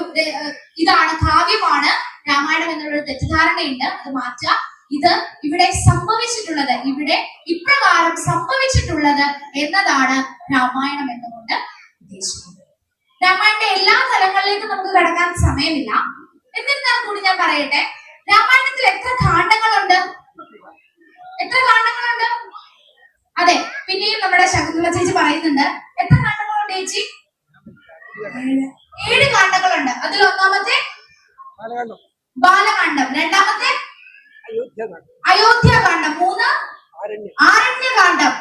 ഇതാണ്, കാവ്യമാണ് രാമായണം എന്നുള്ളൊരു തെറ്റിദ്ധാരണയുണ്ട്. അത് മാറ്റുക. ഇത് ഇവിടെ സംഭവിച്ചിട്ടുള്ളത്, ഇവിടെ ഇപ്രകാരം സംഭവിച്ചിട്ടുള്ളത് എന്നതാണ് രാമായണം എന്നുകൊണ്ട് ഉദ്ദേശിക്കുന്നത്. രാമായണന്റെ എല്ലാ തലങ്ങളിലേക്കും നമുക്ക് കടക്കാൻ സമയമില്ല. എന്നിരുന്നാൽ കൂടി ഞാൻ പറയട്ടെ, രാമായണത്തിൽ എത്ര കാണ്ഡങ്ങളുണ്ട്? എത്ര കാണ്ഡങ്ങളുണ്ട്? അതെ, പിന്നെയും നമ്മുടെ ശകുന്തള ചേച്ചി പറയുന്നുണ്ട്, എത്ര കാണ്ഡങ്ങളുണ്ട് ചേച്ചി? 7 കാണ്ഡങ്ങളുണ്ട്. അതിൽ ഒന്നാമത്തെ ബാലകാണ്ഡം, രണ്ടാമത്തെ അയോധ്യാകാണ്ഡം, 3 ആരണ്യകാണ്ഡം.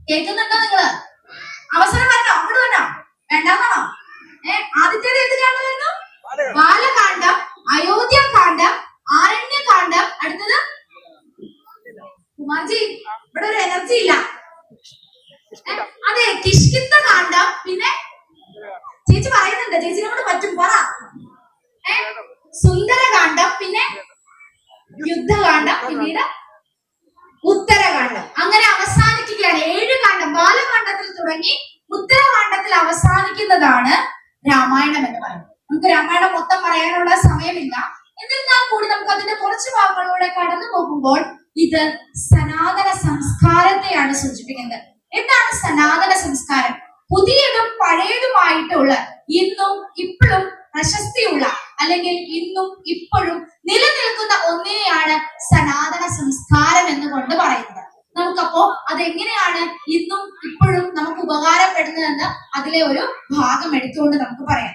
കേൾക്കുന്നുണ്ടോ നിങ്ങള്? അവസരം വരണോ? അങ്ങോട്ട് വരണോ? വേണ്ടാന്നാണോ? ആദ്യത്തേത് ഏത് കാണ്ഡമായിരുന്നു? ബാലകാണ്ഡം, അയോധ്യാകാണ്ഡം, ആരണ്യകാണ്ഡം. അടുത്തത് കുമാർജി, ഇവിടെ ഒരു എനർജി ഇല്ല. അതെ, കിഷ്കിന്ധകാണ്ഡം. പിന്നെ ചേച്ചി പറയുന്നുണ്ട്, ചേച്ചിനെ കൊണ്ട് പറ്റും, പറ. സുന്ദരകാണ്ഡം, പിന്നെ യുദ്ധകാണ്ഡം, പിന്നീട് ഉത്തരകാണ്ഡം. അങ്ങനെ അവസാനിക്കുകയാണ് 7 കാണ്ഡം. ബാലകാണ്ഡത്തിൽ തുടങ്ങി ഉത്തരകാണ്ഡത്തിൽ അവസാനിക്കുന്നതാണ് രാമായണം എന്ന് പറയുന്നത്. നമുക്ക് രാമായണം മൊത്തം പറയാനുള്ള സമയമില്ല. എന്നിരുന്നാൽ കൂടി നമുക്ക് അതിന്റെ കുറച്ച് ഭാഗങ്ങളിലൂടെ കടന്നു പോകുമ്പോൾ ഇത് സനാതന സംസ്കാരത്തെയാണ് സൂചിപ്പിക്കുന്നത്. എന്താണ് സനാതന സംസ്കാരം? പുതിയതും പഴയതുമായിട്ടുള്ള, ഇന്നും ഇപ്പോഴും പ്രശസ്തിയുള്ള, അല്ലെങ്കിൽ ഇന്നും ഇപ്പോഴും നിലനിൽക്കുന്ന ഒന്നിനെയാണ് സനാതന സംസ്കാരം എന്നുകൊണ്ട് പറയുന്നത്. നമുക്കപ്പോ അതെങ്ങനെയാണ് ഇന്നും ഇപ്പോഴും നമുക്ക് ഉപകാരപ്പെടുന്നതെന്ന് അതിലെ ഒരു ഭാഗം എടുത്തുകൊണ്ട് നമുക്ക് പറയാം.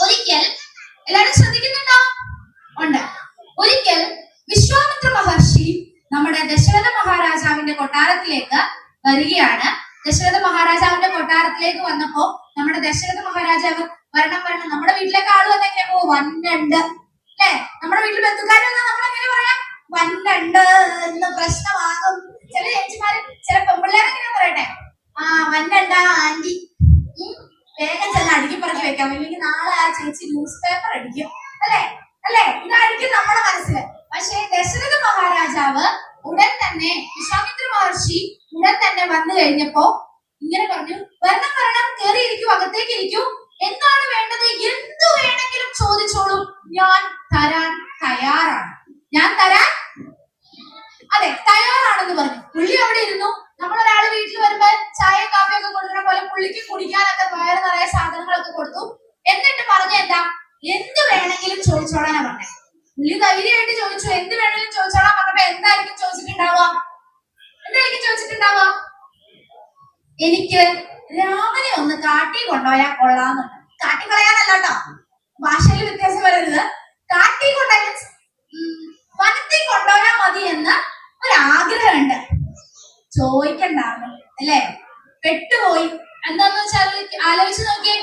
ഒരിക്കൽ, എല്ലാവരും ശ്രദ്ധിക്കുന്നുണ്ടോ? ഉണ്ട്. ഒരിക്കൽ വിശ്വാമിത്ര മഹർഷി നമ്മുടെ ദശരഥ മഹാരാജാവിന്റെ കൊട്ടാരത്തിലേക്ക് വരികയാണ്. ദശരഥ മഹാരാജാവിന്റെ കൊട്ടാരത്തിലേക്ക് വന്നപ്പോ നമ്മുടെ ദശരഥ മഹാരാജാവ് വരണം, നമ്മുടെ വീട്ടിലേക്ക് ആള് വന്നെങ്ങനെ പോ, വന്നുണ്ട് അല്ലെ? നമ്മുടെ വീട്ടിൽ ബന്ധുക്കാർ വന്നാൽ നമ്മൾ എങ്ങനെ പറയാം? വന്നുണ്ട് എന്ന് പ്രശ്നമാകും. ചില ചേച്ചിമാര്, ചില പെൺപിള്ളേരെങ്ങനെ പറയട്ടെ, വന്നുണ്ടാ ആന്റി, വേഗം ചെന്ന് അടുക്കി പറഞ്ഞു വെക്കാം, അല്ലെങ്കിൽ നാളെ ആ ചേച്ചി ന്യൂസ് പേപ്പർ അടിക്കും, അല്ലെ? ഇതായിരിക്കും നമ്മുടെ മനസ്സിൽ. പക്ഷേ ദശരഥ മഹാരാജാവ് ഉടൻ തന്നെ, വിശ്വാമിത്ര മഹർഷി ഉടൻ തന്നെ വന്നു കഴിഞ്ഞപ്പോ ഇങ്ങനെ പറഞ്ഞു, വരണം, കേറിയിരിക്കൂ, അകത്തേക്ക് ഇരിക്കൂ, എന്താണ് വേണ്ടത്? എന്തു വേണമെങ്കിലും ചോദിച്ചോളൂ, ഞാൻ തരാൻ തയ്യാറാണ്. ഞാൻ തരാൻ തയ്യാറാണെന്ന് പറഞ്ഞു. പുള്ളി അവിടെ ഇരുന്നു. നമ്മളൊരാള് വീട്ടിൽ വരുമ്പോ ചായ കാപ്പിയൊക്കെ കൊടുക്കുന്ന പോലെ പുള്ളിക്ക് കുടിക്കാനൊക്കെ വയറ് നിറയെ സാധനങ്ങളൊക്കെ കൊടുത്തു. എന്നിട്ട് പറഞ്ഞ എന്താ? എന്ത് വേണമെങ്കിലും ചോദിച്ചോളാനാ പറഞ്ഞേ. പുള്ളി ധൈര്യമായിട്ട് ചോദിച്ചു, എന്ത് വേണമെങ്കിലും ചോദിച്ചോളാൻ പറഞ്ഞപ്പോ എന്തായിരിക്കും ചോദിച്ചിട്ടുണ്ടാവുക? എനിക്ക് രാമനെ ഒന്ന് കാട്ടി കൊണ്ടുപോയാൽ കൊള്ളാന്നുണ്ട്. കാട്ടി കളയാനല്ല കേട്ടോ, ഭാഷയിൽ വ്യത്യാസം വരരുത്. കാട്ടി കൊണ്ടുപോയാൽ വനത്തിൽ കൊണ്ടുപോയാൽ മതി എന്ന് ഒരാഗ്രഹമുണ്ട്. ചോദിക്കണ്ടായിരുന്നു അല്ലേ? പെട്ടുപോയി. എന്താന്ന് വെച്ചാൽ ആലോചിച്ച് നോക്കിയേ,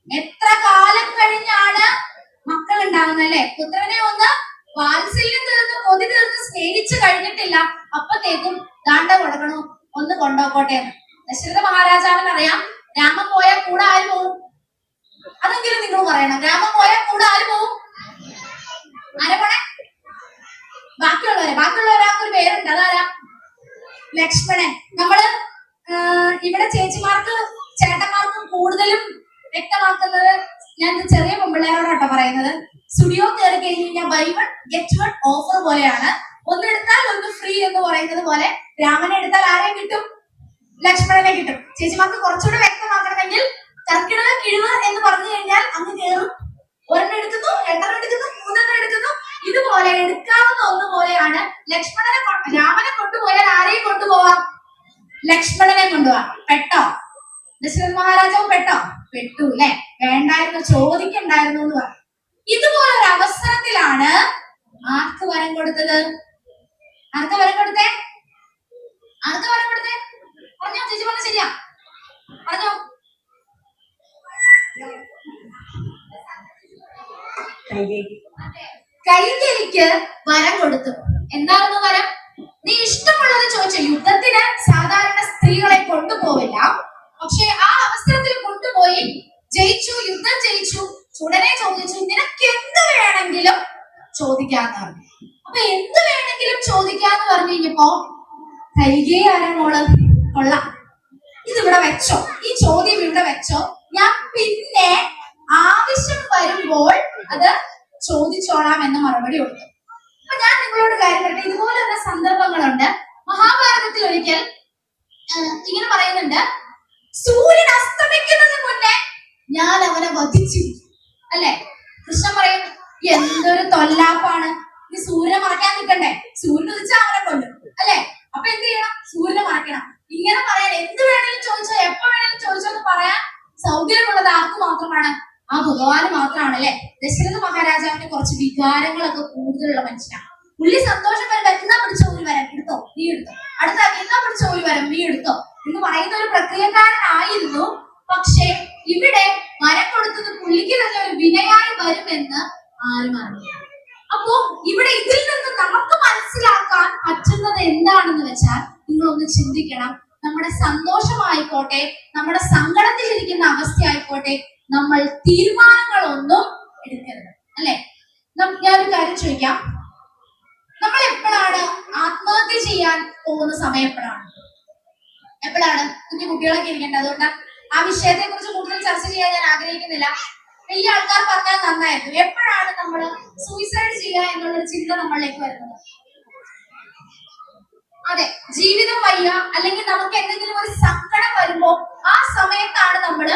എത്ര കാലം കഴിഞ്ഞാണ് മക്കൾ ഉണ്ടാകുന്നത് അല്ലെ? പുത്രനെ ഒന്ന് വാത്സല്യം തീർന്ന്, കൊതി തീർന്ന് സ്നേഹിച്ചു കഴിഞ്ഞിട്ടില്ല, അപ്പത്തേക്കും ദാണ്ട കൊടുക്കണു, ഒന്ന് കൊണ്ടുപോക്കോട്ടെ എന്ന്. ദശരഥ മഹാരാജാവിന് അറിയാം, രാമൻ പോയാൽ കൂടെ ആര് പോവും? അതെങ്കിലും നിങ്ങൾ പറയണം. രാമൻ പോയാൽ കൂടെ ആര് പോവും? ആരെ പോണേ? ബാക്കിയുള്ളവരാൾക്കൊരു പേരുണ്ട്. അതാരാ? ലക്ഷ്മണൻ. നമ്മള് ഇവിടെ ചേച്ചിമാർക്ക് ചേട്ടന്മാർക്കും കൂടുതലും വ്യക്തമാക്കുന്നത് ഞാൻ ചെറിയ പെൺപിള്ളേരോടാട്ടോ പറയുന്നത്. സ്റ്റുഡിയോ കയറി കഴിഞ്ഞ് കഴിഞ്ഞാൽ buy one get one offer പോലെയാണ്. ഒന്ന് എടുത്താൽ ഒന്ന് ഫ്രീ എന്ന് പറയുന്നത് പോലെ രാമനെ എടുത്താൽ ആരെ കിട്ടും? ലക്ഷ്മണനെ കിട്ടും. ചേച്ചിമാർക്ക് കുറച്ചുകൂടെ വ്യക്തമാക്കണമെങ്കിൽ കർക്കിടക കിഴിവ് എന്ന് പറഞ്ഞു കഴിഞ്ഞാൽ അങ്ങ് കയറും. ഒരെണ്ണം എടുക്കുന്നു, രണ്ടെണ്ണം എടുക്കുന്നു, മൂന്നെണ്ണം എടുക്കുന്നു. ഇതുപോലെ എടുക്കാവുന്ന ഒന്ന് പോലെയാണ് രാമനെ കൊണ്ടുപോയാൽ ആരെയും കൊണ്ടുപോവാം? ലക്ഷ്മണനെ കൊണ്ടുപോവാം. പെട്ടോ? ദശരഥ മഹാരാജാവ് പെട്ടോ? പെട്ടു അല്ലെ? വേണ്ടായിരുന്നു, ചോദിക്കണ്ടായിരുന്നു എന്ന് പറഞ്ഞു. ഇതുപോലൊരു അവസരത്തിലാണ് ആർക്ക് വരം കൊടുത്തത്? ആർക്ക് വരം കൊടുത്തേ? ആർക്ക് വരം കൊടുത്തേ? പറഞ്ഞോ ചേച്ചി, പറഞ്ഞ ശരിയാ? പറഞ്ഞോ. കൈകേയിക്ക് വരം കൊടുത്തു. എന്താണെന്ന് വരം? നീ ഇഷ്ടമുള്ളത് ചോദിച്ചു. യുദ്ധത്തിന് സാധാരണ സ്ത്രീകളെ കൊണ്ടുപോവില്ല, പക്ഷെ ആ അവസരത്തിൽ കൊണ്ടുപോയി ജയിച്ചു, യുദ്ധം ജയിച്ചു. ഉടനെ ചോദിച്ചു, നിനക്ക് എന്ത് വേണമെങ്കിലും ചോദിക്കാന്ന് പറഞ്ഞു. അപ്പൊ എന്ത് വേണമെങ്കിലും ചോദിക്കാന്ന് പറഞ്ഞു കഴിഞ്ഞപ്പോ കൈകേയി ആരമോള് കൊള്ളാം, ഇതിവിടെ വെച്ചോ, ഈ ചോദ്യം ഇവിടെ വെച്ചോ, ഞാൻ പിന്നെ ആവശ്യം വരുമ്പോൾ അത് ചോദിച്ചോളാം എന്ന് മറുപടി കൊടുത്തു. അപ്പൊ ഞാൻ നിങ്ങളോട് കാര്യം പറയട്ടെ, ഇതുപോലുള്ള സന്ദർഭങ്ങളുണ്ട്. മഹാഭാരതത്തിൽ ഒരിക്കൽ ഇങ്ങനെ പറയുന്നുണ്ട്, സൂര്യൻ അസ്തമിക്കുന്നതിന് മുന്നേ ഞാൻ അവനെ വധിച്ചിരിക്കും അല്ലെ? കൃഷ്ണൻ പറയും, എന്തൊരു തൊല്ലാപ്പാണ്, ഈ സൂര്യനെ മറക്കാൻ നിൽക്കണ്ടേ? സൂര്യൻ ഉദിച്ചാ അവനെ കൊല്ലും അല്ലെ? അപ്പൊ എന്ത് ചെയ്യണം? സൂര്യനെ മറക്കണം. ഇങ്ങനെ പറയാൻ എന്ത് വേണമെങ്കിലും ചോദിച്ചോ, എപ്പോ വേണമെങ്കിലും ചോദിച്ചോ എന്ന് പറയാൻ സൗകര്യമുള്ളത് ആർക്ക് മാത്രമാണ്? ആ ഭഗവാന് മാത്രമാണ് അല്ലെ? ദശരഥ മഹാരാജാവിന് കുറച്ച് വികാരങ്ങളൊക്കെ കൂടുതലുള്ള മനുഷ്യനാണ്. പുള്ളി സന്തോഷം വരുമ്പോ എന്നാ പിടിച്ച ഒരു വരം എടുത്തോ, നീ എടുത്തോ, അടുത്ത എന്നാ പിടിച്ച ഒരു വരം നീ എടുത്തോ എന്ന് പറയുന്ന ഒരു പ്രക്രിയക്കാരനായിരുന്നു. പക്ഷെ ഇവിടെ വരം കൊടുത്തത് പുള്ളിക്ക് തന്നെ ഒരു വിനയായി വരുമെന്ന് ആരും അറിയില്ല. അപ്പോ ഇവിടെ ഇതിൽ നിന്ന് നമുക്ക് മനസ്സിലാക്കാൻ പറ്റുന്നത് എന്താണെന്ന് വെച്ചാൽ, നിങ്ങളൊന്ന് ചിന്തിക്കണം. നമ്മുടെ സന്തോഷമായിക്കോട്ടെ, നമ്മുടെ സങ്കടത്തിലിരിക്കുന്ന അവസ്ഥയായിക്കോട്ടെ, നമ്മൾ തീരുമാനങ്ങളൊന്നും എടുക്കരുത് അല്ലെ? ഞാനൊരു കാര്യം ചോദിക്കാം, നമ്മൾ എപ്പോഴാണ് ആത്മഹത്യ ചെയ്യാൻ പോകുന്ന സമയം? എപ്പോഴാണ്? കുഞ്ഞു കുട്ടികളൊക്കെ ഇരിക്കേണ്ടത്, അതുകൊണ്ട് ആ വിഷയത്തെ കുറിച്ച് കൂടുതൽ ചർച്ച ചെയ്യാൻ ഞാൻ ആഗ്രഹിക്കുന്നില്ല. വലിയ ആൾക്കാർ പറഞ്ഞാൽ നന്നായിരുന്നു. എപ്പോഴാണ് നമ്മൾ സൂയിസൈഡ് ചെയ്യുക എന്നുള്ളൊരു ചിന്ത നമ്മളിലേക്ക് വരുന്നത്? അതെ, ജീവിതം വയ്യ അല്ലെങ്കിൽ നമുക്ക് എന്തെങ്കിലും ഒരു സങ്കടം വരുമ്പോ ആ സമയത്താണ് നമ്മള്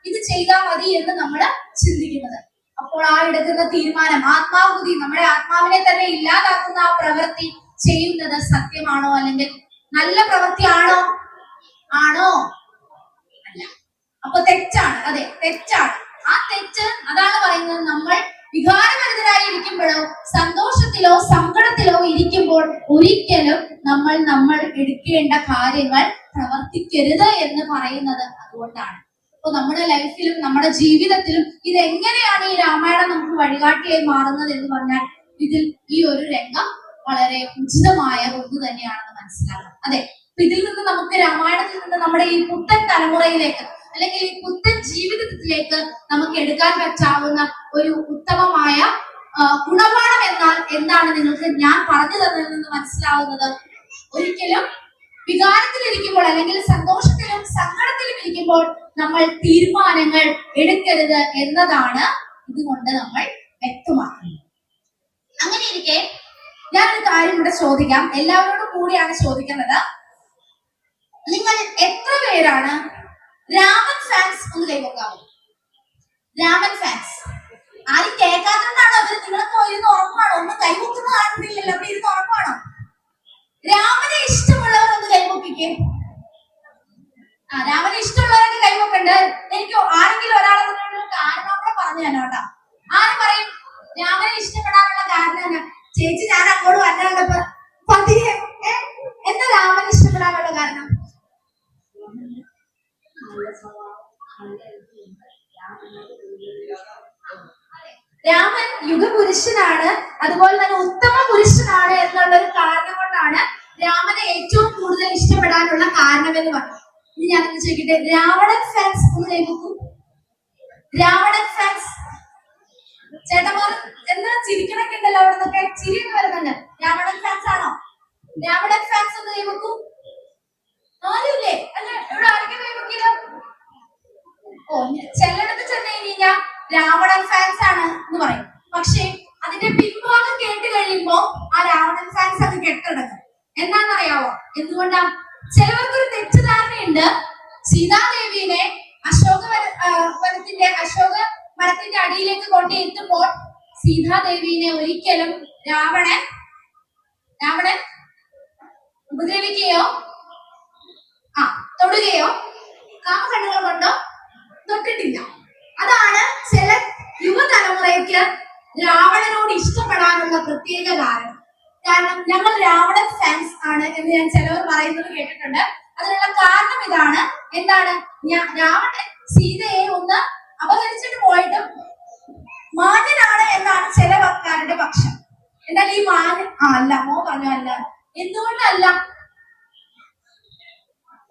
ഇത് ചെയ്താൽ മതി എന്ന് നമ്മൾ ചിന്തിക്കുന്നത്. അപ്പോൾ ആ എടുക്കുന്ന തീരുമാനം, ആത്മാഹുതി, നമ്മുടെ ആത്മാവിനെ തന്നെ ഇല്ലാതാക്കുന്ന ആ പ്രവൃത്തി ചെയ്യുന്നത് സത്യമാണോ അല്ലെങ്കിൽ നല്ല പ്രവൃത്തിയാണോ? ആണോ? അല്ല. അപ്പൊ തെറ്റാണ്. അതെ, തെറ്റാണ്. ആ തെറ്റ് അതാണ് പറയുന്നത്, നമ്മൾ വികാരഭരിതരായി ഇരിക്കുമ്പോഴോ സന്തോഷത്തിലോ സങ്കടത്തിലോ ഇരിക്കുമ്പോൾ ഒരിക്കലും നമ്മൾ എടുക്കേണ്ട കാര്യങ്ങൾ പ്രവർത്തിക്കരുത് എന്ന് പറയുന്നത് അതുകൊണ്ടാണ്. അപ്പൊ നമ്മുടെ ലൈഫിലും നമ്മുടെ ജീവിതത്തിലും ഇതെങ്ങനെയാണ് ഈ രാമായണം നമുക്ക് വഴികാട്ടിയായി മാറുന്നത് എന്ന് പറഞ്ഞാൽ, ഇതിൽ ഈ ഒരു രംഗം വളരെ ഉചിതമായ ഒന്ന് തന്നെയാണെന്ന് മനസ്സിലാക്കണം. അതെ, ഇതിൽ നിന്ന് നമുക്ക് രാമായണത്തിൽ നിന്ന് നമ്മുടെ ഈ പുത്തൻ തലമുറയിലേക്ക് അല്ലെങ്കിൽ ഈ പുത്തൻ ജീവിതത്തിലേക്ക് നമുക്ക് എടുക്കാൻ പറ്റാവുന്ന ഒരു ഉത്തമമായ ഗുണപാഠം എന്നാൽ എന്താണ് നിങ്ങൾക്ക് ഞാൻ പറഞ്ഞു തന്നതിൽ നിന്ന് മനസ്സിലാവുന്നത്? ഒരിക്കലും വികാരത്തിലിരിക്കുമ്പോൾ അല്ലെങ്കിൽ സന്തോഷത്തിലും സങ്കടത്തിലും ഇരിക്കുമ്പോൾ നമ്മൾ തീരുമാനങ്ങൾ എടുക്കരുത് എന്നതാണ് ഇതുകൊണ്ട് നമ്മൾ വ്യക്തമാക്കുന്നത്. അങ്ങനെ ഇരിക്കെ ഞാനൊരു കാര്യം ഇവിടെ ചോദിക്കാം, എല്ലാവരോടും കൂടിയാണ് ചോദിക്കുന്നത്. നിങ്ങൾ എത്ര പേരാണ് രാമൻ ഫാൻസ്? ഒന്ന് കൈവക്കാമോ? രാമൻ ഫാൻസ് ആരും കേൾക്കാത്തതുകൊണ്ടാണോ? അവർ നിങ്ങളൊക്കെ ഇരുന്ന് ഉറങ്ങുവാണോ? ഒന്നും കൈവക്കുന്ന കാണുന്നില്ലല്ലോ, അവിടെ ഇരുന്ന് ഉറങ്ങുവാണോ? രാമനെ ഇഷ്ടമുള്ളവർ ഒന്ന് കൈവക്കിക്കേ. രാമനെ ഇഷ്ടമുള്ളവരൊക്കെ കൈവക്കണ്ട്. എനിക്ക് ആരെങ്കിലും ഒരാളെ കാരണം കൂടെ പറഞ്ഞു തന്നെ കേട്ടോ. ആരും പറയും രാമനെ ഇഷ്ടപ്പെടാനുള്ള കാരണം? ചേച്ചി, ഞാൻ അങ്ങോട്ട് വരാനുള്ളപ്പോ പതിയെ എന്താ രാമനെ ഇഷ്ടപ്പെടാനുള്ള കാരണം? രാമൻ യുഗപുരുഷനാണ്, അതുപോലെ തന്നെ ഉത്തമ പുരുഷനാണ് എന്നുള്ള ഒരു കാരണം കൊണ്ടാണ് രാമനെ ഏറ്റവും കൂടുതൽ ഇഷ്ടപ്പെടാനുള്ള കാരണം എന്ന് പറഞ്ഞു. ഇനി ഞാനൊന്ന് ചോദിക്കട്ടെ, രാവണൻ ഫാൻസ് ഒന്ന് കൈവക്കൂ. രാവണൻ ഫാൻസ് ചേട്ടന്മാർ എന്താ ചിരിക്കണൊക്കെ ഉണ്ടല്ലോ, അവിടെ നിന്നൊക്കെ ചിരിയൊക്കെ വരുന്നുണ്ട്. രാവണൻ ഫാൻസ് ആണോ? രാവണൻ ഫാൻസ് ഒന്ന് കൈവക്കൂ. ആരുമില്ലേ? അല്ല ഇവിടെ ആരൊക്കെ കൈവക്കിയത്? ഓ, ചിലയിടത്ത് ചെന്ന് കഴിഞ്ഞാൽ രാവണൻ ഫാൻസ് ആണ് എന്ന് പറയും. പക്ഷെ അതിന്റെ പിൻഭാഗം കേട്ട് കഴിയുമ്പോ ആ രാവണൻ ഫാൻസ് അത് കെട്ടടങ്ങും. എന്താണെന്നറിയാവോ? എന്തുകൊണ്ടാ? ചിലവർക്കൊരു തെറ്റിദ്ധാരണയുണ്ട്, സീതാദേവിനെ അശോക മരത്തിന്റെ അടിയിലേക്ക് കൊണ്ടെത്തുമ്പോൾ സീതാദേവിനെ ഒരിക്കലും രാവണൻ ഉപദ്രവിക്കുകയോ തൊടുകയോ കാമകണ്ണുകൾ കൊണ്ടോ തൊട്ടിട്ടില്ല. അതാണ് ചില യുവതലമുറയ്ക്ക് രാവണനോട് ഇഷ്ടപ്പെടാനുള്ള പ്രത്യേക കാരണം. കാരണം ഞങ്ങൾ രാവണൻ ഫാൻസ് ആണ് എന്ന് ഞാൻ ചിലവർ പറയുന്നത് കേട്ടിട്ടുണ്ട്. അതിനുള്ള കാരണം ഇതാണ്. എന്താണ്? രാവണൻ സീതയെ ഒന്ന് അപഹരിച്ചിട്ട് പോയിട്ടും മാന്യനാണ് എന്നാണ് ചില ആൾക്കാരുടെ പക്ഷം. എന്നാൽ ഈ അല്ല, മോ പറഞ്ഞു അല്ല. എന്തുകൊണ്ടല്ല?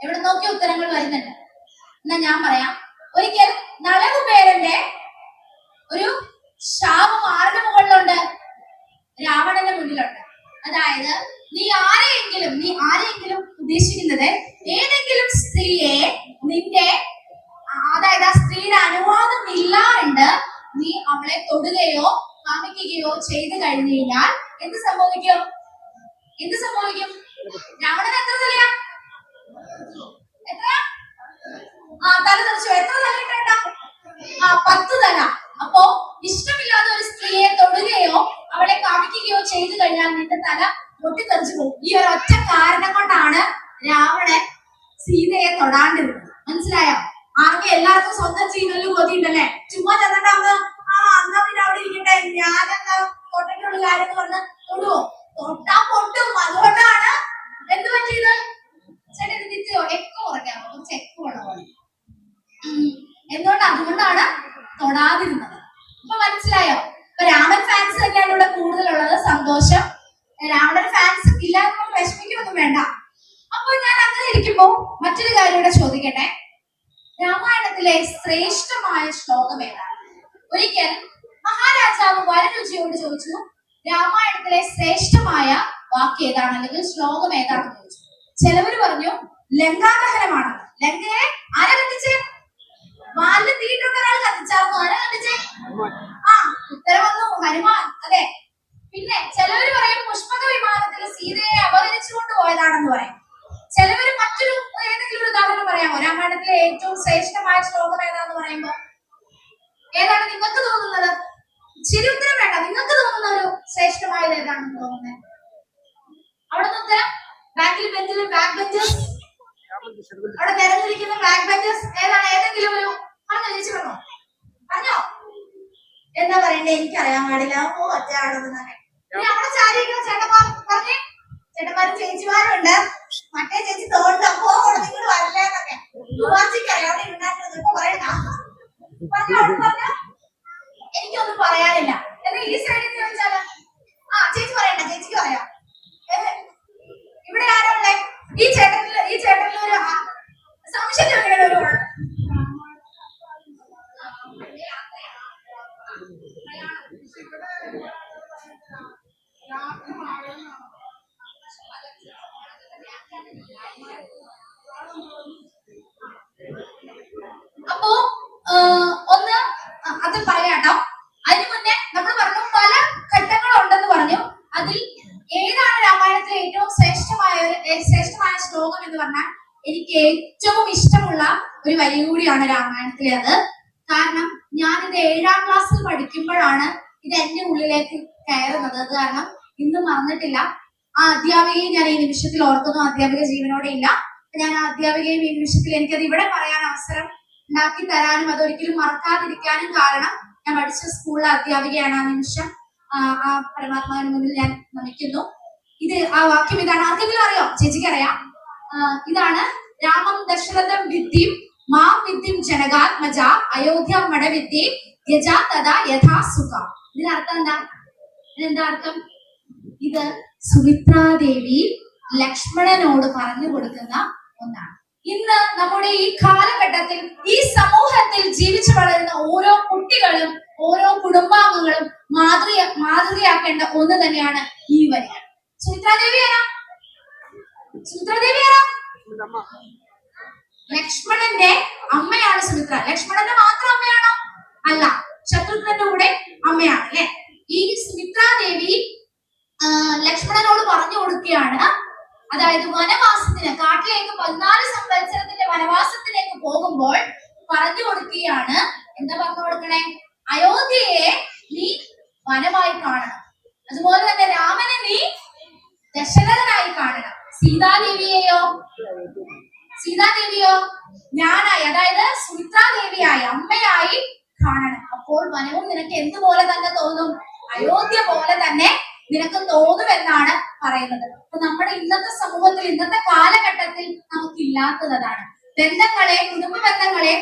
എവിടെ നോക്കിയ ഉത്തരങ്ങൾ വരുന്നുണ്ട്. എന്നാ ഞാൻ പറയാം. ഒരിക്കൽ നളകുബേരന്റെ ഒരു ശാപം ആരുടെ മുകളിലുണ്ട്? രാവണന്റെ മുന്നിലുണ്ട്. അതായത് നീ ആരെയെങ്കിലും ഉദ്ദേശിക്കുന്നത് ഏതെങ്കിലും സ്ത്രീയെ അതായത് ആ സ്ത്രീയുടെ അനുവാദം ഇല്ലാണ്ട് നീ അവളെ തൊടുകയോ കാമിക്കുകയോ ചെയ്തു കഴിഞ്ഞു കഴിഞ്ഞാൽ എന്ത് സംഭവിക്കും? രാവണൻ എത്ര തലയാ? തല തെറിച്ചു. എത്ര തല ഇട്ടേണ്ട? 10 തല. അപ്പോ ഇഷ്ടമില്ലാത്ത ഒരു സ്ത്രീയെ തൊടുകയോ അവളെ കാമിക്കുകയോ ചെയ്തു കഴിഞ്ഞാൽ നിന്റെ തല പൊട്ടിത്തെറിച്ചു പോകും. ഈ ഒരു ഒറ്റ കാരണം കൊണ്ടാണ് രാവണൻ സീതയെ തൊടാണ്ടിരുന്നത്. മനസ്സിലായോ? ആകെ എല്ലാവർക്കും സ്വന്തം ജീവനിൽ കൊതിയുണ്ടല്ലേ? ചുമ്മാ ചെന്നിട്ട് അന്നാ പിന്നെ അവിടെ ഇരിക്കട്ടെ, ഞാനെന്താ തൊട്ടിട്ടുള്ള കാര്യം എന്ന് പറഞ്ഞ് തൊടുവോ? തൊട്ടാ പൊട്ടും. അതുകൊണ്ടാണ് എന്ത് പറ്റിയത്? ചേട്ടൻ തിരിച്ചോ എക്കോ കുറയ്ക്കാമോ? കുറച്ച് എക്കോ ഉള്ള പോലെ. അതുകൊണ്ടാണ് തൊടാതിരുന്നത്. അപ്പൊ മനസ്സിലായോ? ഇപ്പൊ രാമൻ ഫാൻസ് തന്നെയാണ് ഇവിടെ കൂടുതലുള്ളത്. സന്തോഷം. രാവണൻ ഫാൻസ് ഇല്ല എന്ന് വിഷമിക്കൊന്നും വേണ്ട. അപ്പൊ ഞാൻ അങ്ങനെ ഇരിക്കുമ്പോ മറ്റൊരു കാര്യം ഇവിടെ ചോദിക്കട്ടെ. രാമായണത്തിലെ ശ്രേഷ്ഠമായ ശ്ലോകം ഏതാണ്? ഒരിക്കൽ മഹാരാജാവ് വരരുചിയോട് ചോദിച്ചു, രാമായണത്തിലെ ശ്രേഷ്ഠമായ വാക്ക് ഏതാണ്, അല്ലെങ്കിൽ ശ്ലോകം ഏതാണെന്ന് ചോദിച്ചു. ചിലവര് പറഞ്ഞു ലങ്കാദഹനമാണ്. ലങ്കയെ ആരാ കത്തിച്ചേ? വാലിന് തീയിട്ടൊക്കെ ഒരാൾ കത്തിച്ചാർന്നു. ആരാ കത്തിച്ചേ? ഉത്തരം വന്നു, ഹനുമാൻ. അതെ. പിന്നെ ചിലവര് പറയും പുഷ്പക വിമാനത്തിൽ സീതയെ അപഹരിച്ചുകൊണ്ട് പോയതാണെന്ന് പറയും. ചിലവര് മറ്റൊരു ഏതെങ്കിലും ഒരു ഉദാഹരണം പറയാമോ? രാമായണത്തിലെ ഏറ്റവും ശ്രേഷ്ഠമായ ശ്ലോകം ഏതാന്ന് പറയുമ്പോ ഏതാണ് നിങ്ങൾക്ക് തോന്നുന്നത്? ശരി ഉത്തരം വേണ്ട. നിങ്ങൾക്ക് തോന്നുന്ന ഒരു ശ്രേഷ്ഠമായത് ഏതാണെന്ന് തോന്നുന്നത്? അവിടെ ഉത്തരം ബാക്ക് ബെഞ്ചസ് അവിടെ നിരന്നിരിക്കുന്ന ബാക്ക് ബെഞ്ചസ് ഏതാണ്? ഏതെങ്കിലും ഒരു പറഞ്ഞോ. എന്താ പറയണ്ടേ? എനിക്കറിയാൻ പാടില്ല. ഒറ്റയാളൊന്നും അവിടെ ചാരിയിരിക്കുന്ന ചേട്ടന്മാരും ചേച്ചിമാരും ഉണ്ട്. മറ്റേ ചേച്ചി തോന്നുന്നു അപ്പോ നിങ്ങൾ വരില്ലെന്നൊക്കെ അറിയാം. അവിടെ ഉണ്ടാക്കുന്നത് ഇപ്പൊ പറയണ്ട. പറഞ്ഞോ. എനിക്കൊന്നും പറയാനില്ല. എന്നാ ഈ സൈഡിൽ ചോദിച്ചാലോ? ചേച്ചി പറയണ്ട. ചേച്ചിക്ക് പറയാം. ഇവിടെ ആരുള്ളേ? ഈ ചേട്ടനിൽ ഒരു സംശയം ചോദിക്കണ ഒരു അപ്പോ ഒന്ന് അത് പറയാട്ടോ. അതിനു മുന്നേ നമ്മൾ പറഞ്ഞു പല ഘട്ടങ്ങളുണ്ടെന്ന് പറഞ്ഞു. അതിൽ ഏതാണ് രാമായണത്തിലെ ഏറ്റവും ശ്രേഷ്ഠമായ ശ്ലോകം എന്ന് പറഞ്ഞാൽ എനിക്ക് ഏറ്റവും ഇഷ്ടമുള്ള ഒരു വരി കൂടിയാണ് രാമായണത്തിലെ അത്. കാരണം ഞാനിത് 7ാം ക്ലാസ്സിൽ പഠിക്കുമ്പോഴാണ് ഇത് എന്റെ ഉള്ളിലേക്ക് കയറുന്നത്. അത് കാരണം ഇന്നും മറന്നിട്ടില്ല. ആ അധ്യാപികയെ ഞാൻ ഈ നിമിഷത്തിൽ ഓർക്കുന്നു. അധ്യാപിക ജീവനോടെ ഇല്ല. ഞാൻ ആ അധ്യാപികയും ഈ നിമിഷത്തിൽ എനിക്കത് ഇവിടെ പറയാൻ അവസരം ഉണ്ടാക്കി തരാനും അതൊരിക്കലും മറക്കാതിരിക്കാനും കാരണം ഞാൻ പഠിച്ച സ്കൂളിലെ അധ്യാപികയാണ്. ആ നിമിഷം ആ പരമാത്മാവിന് മുന്നിൽ ഞാൻ നമിക്കുന്നു. ഇത് ആ വാക്യം ഇതാണ്. ആർക്കെങ്കിലും അറിയോ? ചേച്ചിക്ക് അറിയാം. ഇതാണ് രാമം ദശരഥം വിദ്യം മാം വിദ്യം ജനകാത്മജ അയോധ്യ മടവിദ്യം യജാ തഥാ യഥാ സുഖ. ഇതിനർത്ഥം എന്താ? ഇതിനെന്താ അർത്ഥം? ഇത് സുമിത്രാദേവി ലക്ഷ്മണനോട് പറഞ്ഞു കൊടുക്കുന്ന ഒന്നാണ്. ഇന്ന് നമ്മുടെ ഈ കാലഘട്ടത്തിൽ ഈ സമൂഹത്തിൽ ജീവിച്ചു വളരുന്ന ഓരോ കുട്ടികളും ഓരോ കുടുംബാംഗങ്ങളും മാതൃകയാക്കേണ്ട ഒന്ന് തന്നെയാണ് ഈ വരികൾ. സുമിത്രാദേവി ആരാ? ലക്ഷ്മണന്റെ അമ്മയാണ് സുമിത്ര. ലക്ഷ്മണന്റെ മാത്രം അമ്മയാണോ? അല്ല, ശത്രുഘ്നന്റെ കൂടെ അമ്മയാണ് അല്ലെ. ഈ സുമിത്രാദേവി ലക്ഷ്മണനോട് പറഞ്ഞു കൊടുക്കുകയാണ്, അതായത് വനവാസത്തിന്, കാട്ടിലേക്ക് 14 സംവത്സരത്തിന്റെ വനവാസത്തിലേക്ക് പോകുമ്പോൾ പറഞ്ഞു കൊടുക്കുകയാണ്. എന്താ പറഞ്ഞു കൊടുക്കണേ? അയോധ്യയെ നീ വനമായി കാണണം, അതുപോലെ തന്നെ രാമനെ നീ ദശരഥനായി കാണണം, സീതാദേവിയെയോ ഞാനായി, അതായത് സുമിത്രാദേവിയായി, അമ്മയായി കാണണം. അപ്പോൾ വനവും നിനക്ക് എന്തുപോലെ തന്നെ തോന്നും? അയോധ്യ പോലെ തന്നെ നിനക്ക് തോന്നുമെന്നാണ് പറയുന്നത്. അപ്പൊ നമ്മുടെ ഇന്നത്തെ സമൂഹത്തിൽ, ഇന്നത്തെ കാലഘട്ടത്തിൽ നമുക്കില്ലാത്തതാണ്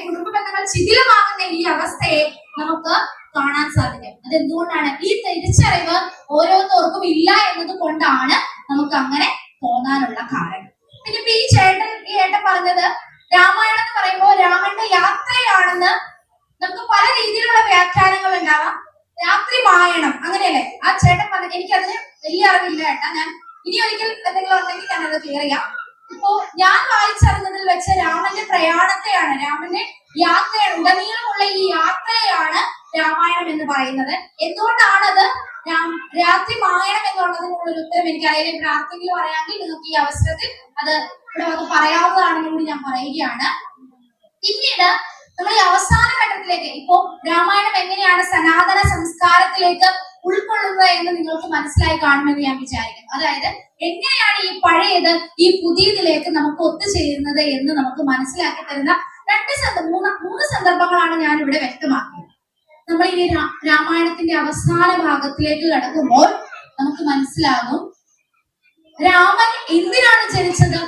കുടുംബ ബന്ധങ്ങൾ ശിഥിലമാകുന്ന ഈ അവസ്ഥയെ നമുക്ക് കാണാൻ സാധിക്കും. അതെന്തുകൊണ്ടാണ്? ഈ തിരിച്ചറിവ് ഓരോരുത്തർക്കും ഇല്ല എന്നത് കൊണ്ടാണ് നമുക്ക് അങ്ങനെ തോന്നാനുള്ള കാരണം. പിന്നെ ഇപ്പൊ ഈ ഏട്ടൻ പറഞ്ഞത് രാമായണം എന്ന് പറയുമ്പോൾ രാമന്റെ യാത്രയാണെന്ന് നമുക്ക് പല രീതിയിലുള്ള വ്യാഖ്യാനങ്ങൾ ഉണ്ടാവാം. രാത്രി വായണം അങ്ങനെയല്ലേ ആ ചേട്ടൻ പറഞ്ഞത്? എനിക്കതിന് വലിയ അറിവില്ല ഏട്ടാ. ഞാൻ ഇനി ഒരിക്കൽ എന്തെങ്കിലും ഉണ്ടെങ്കിൽ ഞാനത് ക്ലിയർ ചെയ്യാം. ഇപ്പോ ഞാൻ വായിച്ചറിഞ്ഞതിൽ വെച്ച് രാമന്റെ പ്രയാണത്തെയാണ്, രാമന്റെ യാത്രയാണ്, ഉടനീളമുള്ള ഈ യാത്രയാണ് രാമായണം എന്ന് പറയുന്നത്. എന്തുകൊണ്ടാണത് രാത്രി വായണം എന്നുള്ളതിനുള്ള ഒരു ഉത്തരം എനിക്കറിയാം. ഇവിടെ ആർക്കെങ്കിലും അറിയാമെങ്കിൽ നിങ്ങൾക്ക് ഈ അവസരത്തിൽ അത് ഇവിടെ വന്ന് പറയാവുന്നതാണെന്ന് കൂടി ഞാൻ പറയുകയാണ്. പിന്നീട് നമ്മൾ ഈ അവസാന ഘട്ടത്തിലേക്ക്, ഇപ്പോ രാമായണം എങ്ങനെയാണ് സനാതന സംസ്കാരത്തിലേക്ക് ഉൾക്കൊള്ളുന്നത് എന്ന് നിങ്ങൾക്ക് മനസ്സിലായി കാണുമെന്ന് ഞാൻ വിചാരിക്കുന്നു. അതായത് എങ്ങനെയാണ് ഈ പഴയത് ഈ പുതിയതിലേക്ക് നമുക്ക് ഒത്തുചേരുന്നത് എന്ന് നമുക്ക് മനസ്സിലാക്കി തരുന്ന മൂന്ന് സന്ദർഭങ്ങളാണ് ഞാൻ ഇവിടെ വ്യക്തമാക്കിയത്. നമ്മൾ ഇനി രാമായണത്തിന്റെ അവസാന ഭാഗത്തിലേക്ക് കടക്കുമ്പോൾ നമുക്ക് മനസ്സിലാകും രാമൻ എന്തിനാണ് ജനിച്ചത്.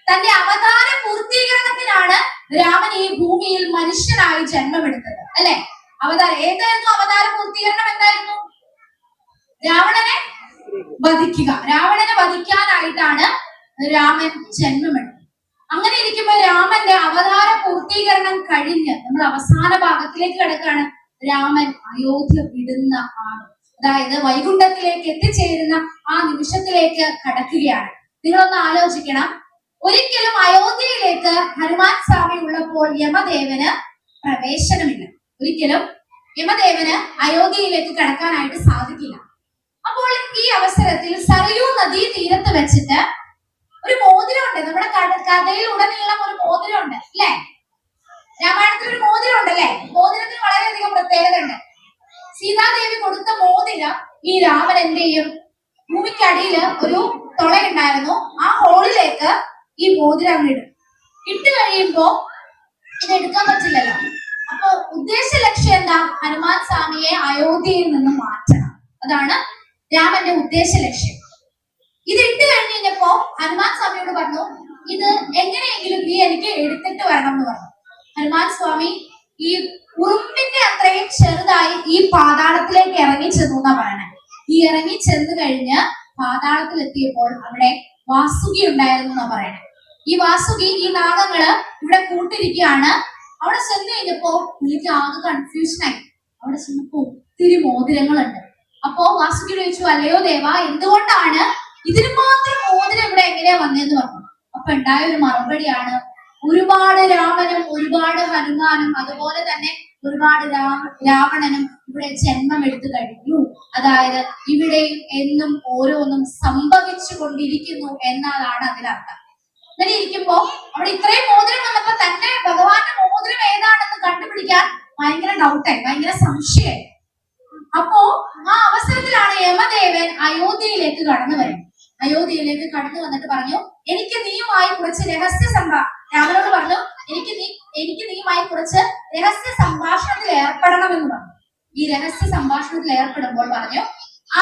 തന്റെ അവതാര പൂർത്തീകരണത്തിനാണ് രാമൻ ഈ ഭൂമിയിൽ മനുഷ്യനായി ജന്മമെടുത്തത് അല്ലെ. ഏതായിരുന്നു അവതാര പൂർത്തീകരണം? എന്തായിരുന്നു? രാവണനെ വധിക്കാനായിട്ടാണ് രാമൻ ജന്മമെടുത്തത്. അങ്ങനെ ഇരിക്കുമ്പോൾ രാമന്റെ അവതാര പൂർത്തീകരണം കഴിഞ്ഞ് നമ്മൾ അവസാന ഭാഗത്തിലേക്ക് കിടക്കാണ്. രാമൻ അയോധ്യ വിടുന്ന അതായത് വൈകുണ്ഠത്തിലേക്ക് എത്തിച്ചേരുന്ന ആ നിമിഷത്തിലേക്ക് കടക്കുകയാണ്. നിങ്ങളൊന്ന് ആലോചിക്കണം, ഒരിക്കലും അയോധ്യയിലേക്ക് ഹനുമാൻ സ്വാമി ഉള്ളപ്പോൾ യമദേവന് പ്രവേശനമില്ല. ഒരിക്കലും യമദേവന് അയോധ്യയിലേക്ക് കടക്കാനായിട്ട് സാധിക്കില്ല. അപ്പോൾ ഈ അവസരത്തിൽ സരയൂ നദീ തീരത്ത് വെച്ചിട്ട് ഒരു മോതിരമുണ്ട്. നമ്മുടെ കഥയിൽ ഉടനീളം ഒരു മോതിരമുണ്ട് അല്ലെ. രാമായണത്തിൽ ഒരു മോതിരമുണ്ട് അല്ലെ. മോതിരത്തിന് വളരെയധികം പ്രത്യേകത ഉണ്ട്. സീതാദേവി കൊടുത്ത മോതിരം ഈ രാമൻ എന്ത് ചെയ്യും? ഭൂമിക്കടിയില് ഒരു തുളയുണ്ടായിരുന്നു, ആ ഹോളിലേക്ക് ഈ മോതിരം അങ്ങിടും. ഇട്ട് കഴിയുമ്പോ ഇത് എടുക്കാൻ പറ്റില്ലല്ലോ. അപ്പൊ ഉദ്ദേശ ലക്ഷ്യം എന്താ? ഹനുമാൻ സ്വാമിയെ അയോധ്യയിൽ നിന്ന് മാറ്റണം. അതാണ് രാമന്റെ ഉദ്ദേശ ലക്ഷ്യം. ഇത് ഇട്ട് കഴിഞ്ഞപ്പോ ഹനുമാൻ സ്വാമിയോട് പറഞ്ഞു, ഇത് എങ്ങനെയെങ്കിലും നീ എനിക്ക് എടുത്തിട്ട് വരണം എന്ന് പറഞ്ഞു. ഹനുമാൻ സ്വാമി ഈ ഉറുമ്പിന്റെ അത്രയും ചെറുതായി ഈ പാതാളത്തിലേക്ക് ഇറങ്ങി ചെന്നു എന്നാ പറയണേ. ഈ ഇറങ്ങി ചെന്ന് കഴിഞ്ഞ് പാതാളത്തിൽ എത്തിയപ്പോൾ അവിടെ വാസുകി ഉണ്ടായിരുന്നു എന്നാ പറയണേ. ഈ വാസുകി ഈ നാഗങ്ങള് ഇവിടെ കൂട്ടിരിക്കുകയാണ്. അവിടെ ചെന്ന് കഴിഞ്ഞപ്പോ പുള്ളിക്ക് ആകെ കൺഫ്യൂഷനായി. അവിടെ ചെന്നപ്പോ ഒത്തിരി മോതിരങ്ങളുണ്ട്. അപ്പോ വാസുകി ചോദിച്ചു, അല്ലയോ ദേവ, എന്തുകൊണ്ടാണ് ഇതിന് മാത്രം മോതിരം ഇവിടെ എങ്ങനെയാ വന്നതെന്ന് പറഞ്ഞു. അപ്പൊ ഉണ്ടായ ഒരു മറുപടിയാണ്, ഒരുപാട് രാമനും ഒരുപാട് ഹനുമാനും അതുപോലെ തന്നെ ഒരുപാട് രാവണനും ഇവിടെ ജന്മം എടുത്തു കഴിഞ്ഞു. അതായത് ഇവിടെയും എന്നും ഓരോന്നും സംഭവിച്ചു കൊണ്ടിരിക്കുന്നു എന്നതാണ് അതിനർത്ഥം. അങ്ങനെ ഇരിക്കുമ്പോ അവിടെ ഇത്രയും മോതിരം വന്നപ്പോ തന്നെ ഭഗവാന്റെ മോതിരം ഏതാണെന്ന് കണ്ടുപിടിക്കാൻ ഭയങ്കര ഡൗട്ടായി, ഭയങ്കര സംശയമായി. അപ്പോ ആ അവസരത്തിലാണ് യമദേവൻ അയോധ്യയിലേക്ക് കടന്നു വരുന്നത്. അയോധ്യയിലേക്ക് കടന്നു വന്നിട്ട് പറഞ്ഞു, എനിക്ക് നീയുമായി കുറച്ച് രാമനോട് പറഞ്ഞു, എനിക്ക് നീയുമായി കുറച്ച് രഹസ്യ സംഭാഷണത്തിൽ ഏർപ്പെടണമെന്ന് പറഞ്ഞു. ഈ രഹസ്യ സംഭാഷണത്തിൽ ഏർപ്പെടുമ്പോൾ പറഞ്ഞു,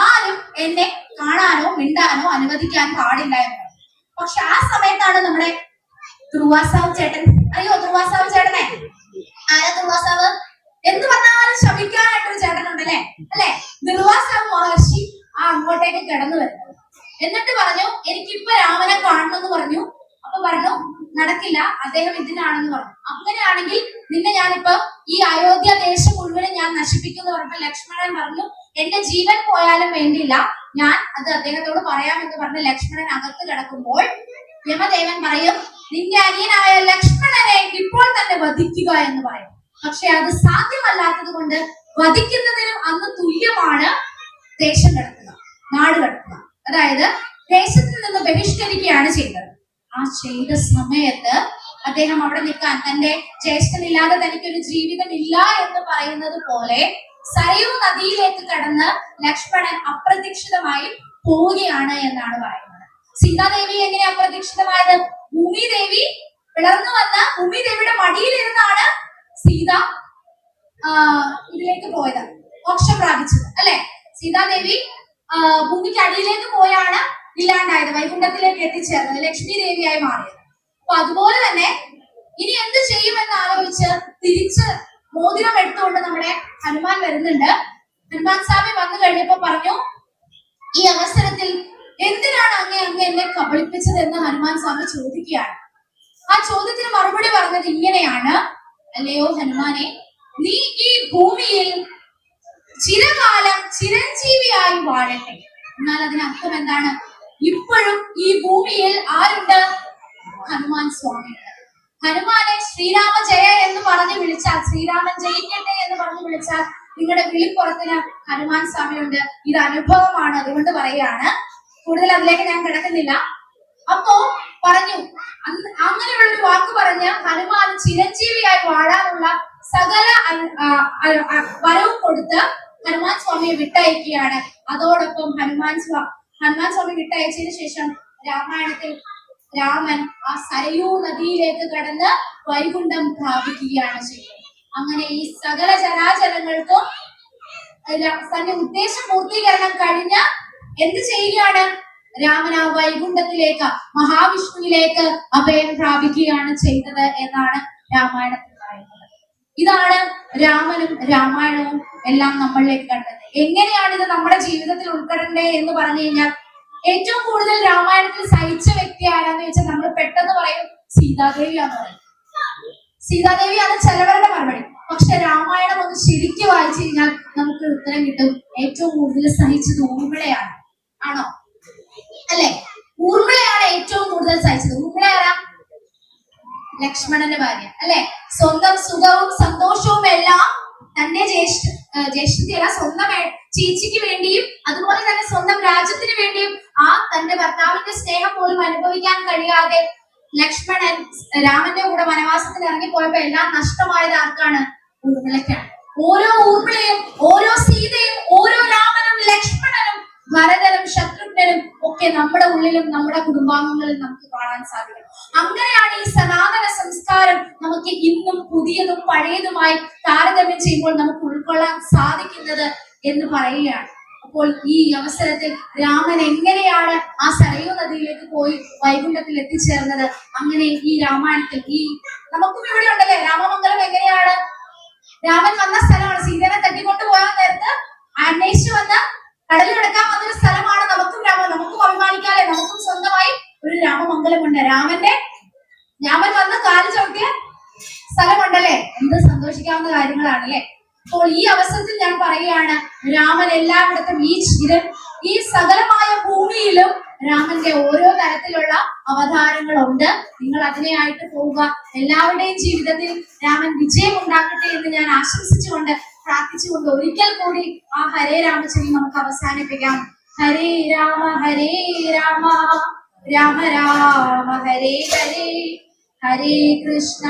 ആരും എന്നെ കാണാനോ മിണ്ടാനോ അനുവദിക്കാൻ പാടില്ല എന്ന് പറഞ്ഞു. പക്ഷെ ആ സമയത്താണ് നമ്മുടെ ധ്രുവാസാവ് ചേട്ടൻ, അറിയോ ധ്രുവാസാവ് ചേട്ടനെ? ആരാ ധ്രുവാസാവ്? എന്ത് പറഞ്ഞാലും ശമിക്കാനായിട്ടൊരു ചേട്ടനുണ്ടല്ലേ അല്ലെ. ധ്രുവാസാവ് മഹർഷി അങ്ങോട്ടേക്ക് കിടന്നു വരുന്നത്. എന്നിട്ട് പറഞ്ഞു, എനിക്കിപ്പോ രാമനെ കാണണം എന്ന് പറഞ്ഞു. അപ്പൊ അപ്പൊ പറഞ്ഞു നടക്കില്ല, അദ്ദേഹം ഇതിനാണെന്ന് പറഞ്ഞു. അങ്ങനെയാണെങ്കിൽ നിന്നെ ഞാനിപ്പോ ഈ അയോധ്യ ദേശം മുഴുവനും ഞാൻ നശിപ്പിക്കുന്നു പറഞ്ഞപ്പോൾ ലക്ഷ്മണൻ പറഞ്ഞു എന്റെ ജീവൻ പോയാലും വേണ്ടില്ല, ഞാൻ അത് അദ്ദേഹത്തോട് പറയാമെന്ന് പറഞ്ഞ് ലക്ഷ്മണൻ അകത്ത് കിടക്കുമ്പോൾ യമദേവൻ പറയും നിന്റെ അനിയനായ ലക്ഷ്മണനെ ഇപ്പോൾ തന്നെ വധിക്കുക എന്ന് പറയും. പക്ഷെ അത് സാധ്യമല്ലാത്തത് കൊണ്ട് വധിക്കുന്നതിനും അന്ന് തുല്യമാണ് ദേശം കിടക്കുക, നാട് കിടക്കുക. അതായത് ദേശത്തിൽ നിന്ന് ബഹിഷ്കരിക്കുകയാണ് ചെയ്തത്. ആ ചെയ്ത സമയത്ത് അദ്ദേഹം അവിടെ നിൽക്കാൻ, തന്റെ ജ്യേഷ്ഠനില്ലാതെ തനിക്കൊരു ജീവിതം ഇല്ല എന്ന് പറയുന്നത് പോലെ സരയൂ നദിയിലേക്ക് കടന്ന് ലക്ഷ്മണൻ അപ്രതീക്ഷിതമായി പോവുകയാണ് എന്നാണ് പറയുന്നത്. സീതാദേവി എങ്ങനെ അപ്രതീക്ഷിതമായത്? ഭൂമിദേവി പിളർന്നു വന്ന ഭൂമിദേവിയുടെ മടിയിലിരുന്നാണ് സീത ഇതിലേക്ക് പോയത്, മോക്ഷം പ്രാപിച്ചത് അല്ലെ? സീതാദേവി ഭൂമിക്ക് അടിയിലേക്ക് പോയാണ് ഇല്ലാണ്ടായത്, വൈകുണ്ഠത്തിലേക്ക് എത്തിച്ചേർന്നത്, ലക്ഷ്മി ദേവിയായി മാറിയത്. അപ്പൊ അതുപോലെ തന്നെ ഇനി എന്ത് ചെയ്യുമെന്ന് ആലോചിച്ച് തിരിച്ച് മോതിരം എടുത്തുകൊണ്ട് നമ്മുടെ ഹനുമാൻ വരുന്നുണ്ട്. ഹനുമാൻ സ്വാമി വന്നു കഴിഞ്ഞപ്പോ പറഞ്ഞു ഈ അവസരത്തിൽ എന്തിനാണ് അങ്ങ് എന്നെ കബളിപ്പിച്ചത് എന്ന് ഹനുമാൻ സ്വാമി ചോദിക്കുകയാണ്. ആ ചോദ്യത്തിന് മറുപടി പറഞ്ഞത് ഇങ്ങനെയാണ്, അല്ലയോ ഹനുമാനെ, നീ ഈ ഭൂമിയിൽ ചിരകാലം ചിരഞ്ജീവിയായി വാഴട്ടെ. എന്നാൽ അതിനർത്ഥം എന്താണ്? ഇപ്പോഴും ഈ ഭൂമിയിൽ ആരുണ്ട്? ഹനുമാൻ സ്വാമിയുണ്ട്. ഹനുമാനെ ശ്രീരാമ ജയ എന്ന് പറഞ്ഞു വിളിച്ചാൽ, ശ്രീരാമൻ ജയിക്കട്ടെ എന്ന് പറഞ്ഞു വിളിച്ചാൽ നിങ്ങളുടെ വിളിപ്പുറത്തിന് ഹനുമാൻ സ്വാമിയുണ്ട്. ഇത് അനുഭവമാണ്, അതുകൊണ്ട് പറയുകയാണ്. കൂടുതൽ അതിലേക്ക് ഞാൻ കിടക്കുന്നില്ല. അപ്പോ പറഞ്ഞു അങ്ങനെയുള്ള ഒരു വാക്ക് പറഞ്ഞ് ഹനുമാൻ ചിരഞ്ജീവിയായി വാഴാനുള്ള സകല വരവും കൊടുത്ത് ഹനുമാൻ സ്വാമിയെ വിട്ടയക്കുകയാണ്. അതോടൊപ്പം ഹനുമാൻ സ്വാമി വിട്ടയച്ചതിന് ശേഷം രാമായണത്തിൽ രാമൻ ആ സരയൂ നദിയിലേക്ക് കടന്ന് വൈകുണ്ഠം പ്രാപിക്കുകയാണ് ചെയ്യുന്നത്. അങ്ങനെ ഈ സകല ചരാചരങ്ങൾക്കും തന്റെ ഉദ്ദേശ പൂർത്തീകരണം കഴിഞ്ഞ് എന്ത് ചെയ്യുകയാണ്? രാമൻ ആ വൈകുണ്ഠത്തിലേക്ക്, മഹാവിഷ്ണുവിലേക്ക് അഭയം പ്രാപിക്കുകയാണ് ചെയ്തത് എന്നാണ് രാമായണത്തിൽ പറയുന്നത്. ഇതാണ് രാമനും രാമായണവും എല്ലാം നമ്മളിലേക്ക് കണ്ടത്. എങ്ങനെയാണ് ഇത് നമ്മുടെ ജീവിതത്തിൽ ഉൾപ്പെടണ്ടേ എന്ന് പറഞ്ഞു കഴിഞ്ഞാൽ, ഏറ്റവും കൂടുതൽ രാമായണത്തിൽ സഹിച്ച വ്യക്തി ആരാന്ന് വെച്ചാൽ നമ്മൾ പെട്ടെന്ന് പറയും സീതാദേവിയാന്ന് പറയും. സീതാദേവിയാണ് ചിലവരുടെ മറുപടി. പക്ഷെ രാമായണം ഒന്ന് ശരിക്കും വായിച്ചു കഴിഞ്ഞാൽ നമുക്ക് ഉത്തരം കിട്ടും. ഏറ്റവും കൂടുതൽ സഹിച്ചത് ഊർമിളയാണ്. ആണോ? അല്ലെ? ഊർമിളയാണ് ഏറ്റവും കൂടുതൽ സഹിച്ചത്. ഊർമിള ആരാ? ലക്ഷ്മണന്റെ ഭാര്യ അല്ലെ? സ്വന്തം സുഖവും സന്തോഷവും എല്ലാം തന്റെ ജ്യേഷ്ഠത്തിയല്ല, സ്വന്തം ചേച്ചിക്ക് വേണ്ടിയും അതുപോലെ തന്നെ സ്വന്തം രാജ്യത്തിന് വേണ്ടിയും ആ തന്റെ ഭർത്താവിന്റെ സ്നേഹം പോലും അനുഭവിക്കാൻ കഴിയാതെ ലക്ഷ്മണൻ രാമന്റെ കൂടെ വനവാസത്തിന് ഇറങ്ങിപ്പോയപ്പോ എല്ലാം നഷ്ടമായത് ആർക്കാണ്? ഊർമിളയ്ക്കാണ്. ഓരോ ഊർമിളയും, ഓരോ സീതയും, ഓരോ രാമനും ലക്ഷ്മണനും ഭരതനും ശത്രുഘ്നനും ഒക്കെ നമ്മുടെ ഉള്ളിലും നമ്മുടെ കുടുംബാംഗങ്ങളിലും നമുക്ക് കാണാൻ സാധിക്കും. അങ്ങനെയാണ് ഈ സനാതന സംസ്കാരം നമുക്ക് ഇന്നും പുതിയതും പഴയതുമായി താരതമ്യം ചെയ്യുമ്പോൾ നമുക്ക് ഉൾക്കൊള്ളാൻ സാധിക്കുന്നത് എന്ന് പറയുകയാണ്. അപ്പോൾ ഈ അവസരത്തിൽ രാമൻ എങ്ങനെയാണ് ആ സരയൂ നദിയിലേക്ക് പോയി വൈകുണ്ഠത്തിൽ എത്തിച്ചേർന്നത്? അങ്ങനെ ഈ രാമായണത്തിൽ ഈ നമുക്കും ഇവിടെ ഉണ്ടല്ലേ രാമമംഗലം. എങ്ങനെയാണ്? രാമൻ വന്ന സ്ഥലമാണ്. സീതനെ തട്ടിക്കൊണ്ട് പോകാൻ നേരത്ത് അന്വേഷിച്ചു വന്ന കടൽ കിടക്കാൻ വന്നൊരു സ്ഥലമാണ്. നമുക്കും നമുക്കും അഭിമാനിക്കാതെ നമുക്കും സ്വന്തമായി ഒരു രാമമംഗലമുണ്ട്. രാമൻ വന്ന് കാല് ചവിട്ടിയ സ്ഥലമുണ്ടല്ലേ? എന്ത് സന്തോഷിക്കാവുന്ന കാര്യങ്ങളാണല്ലേ? അപ്പോൾ ഈ അവസരത്തിൽ ഞാൻ പറയുകയാണ്, രാമൻ എല്ലായിടത്തും ഈ സകലമായ ഭൂമിയിലും രാമന്റെ ഓരോ തരത്തിലുള്ള അവതാരങ്ങളുണ്ട്. നിങ്ങൾ അതിനെയായിട്ട് പോവുക. എല്ലാവരുടെയും ജീവിതത്തിൽ രാമൻ വിജയം ഉണ്ടാക്കട്ടെ എന്ന് ഞാൻ ആശംസിച്ചുകൊണ്ട് പ്രാർത്ഥിച്ചുകൊണ്ട് ഒരിക്കൽ കൂടി ആ ഹരേ രാമചരി നമുക്ക് അവസാനിപ്പിക്കാം. ഹരേ രാമ രാമ രാമ ഹരേ ഹരേ, ഹരേ കൃഷ്ണ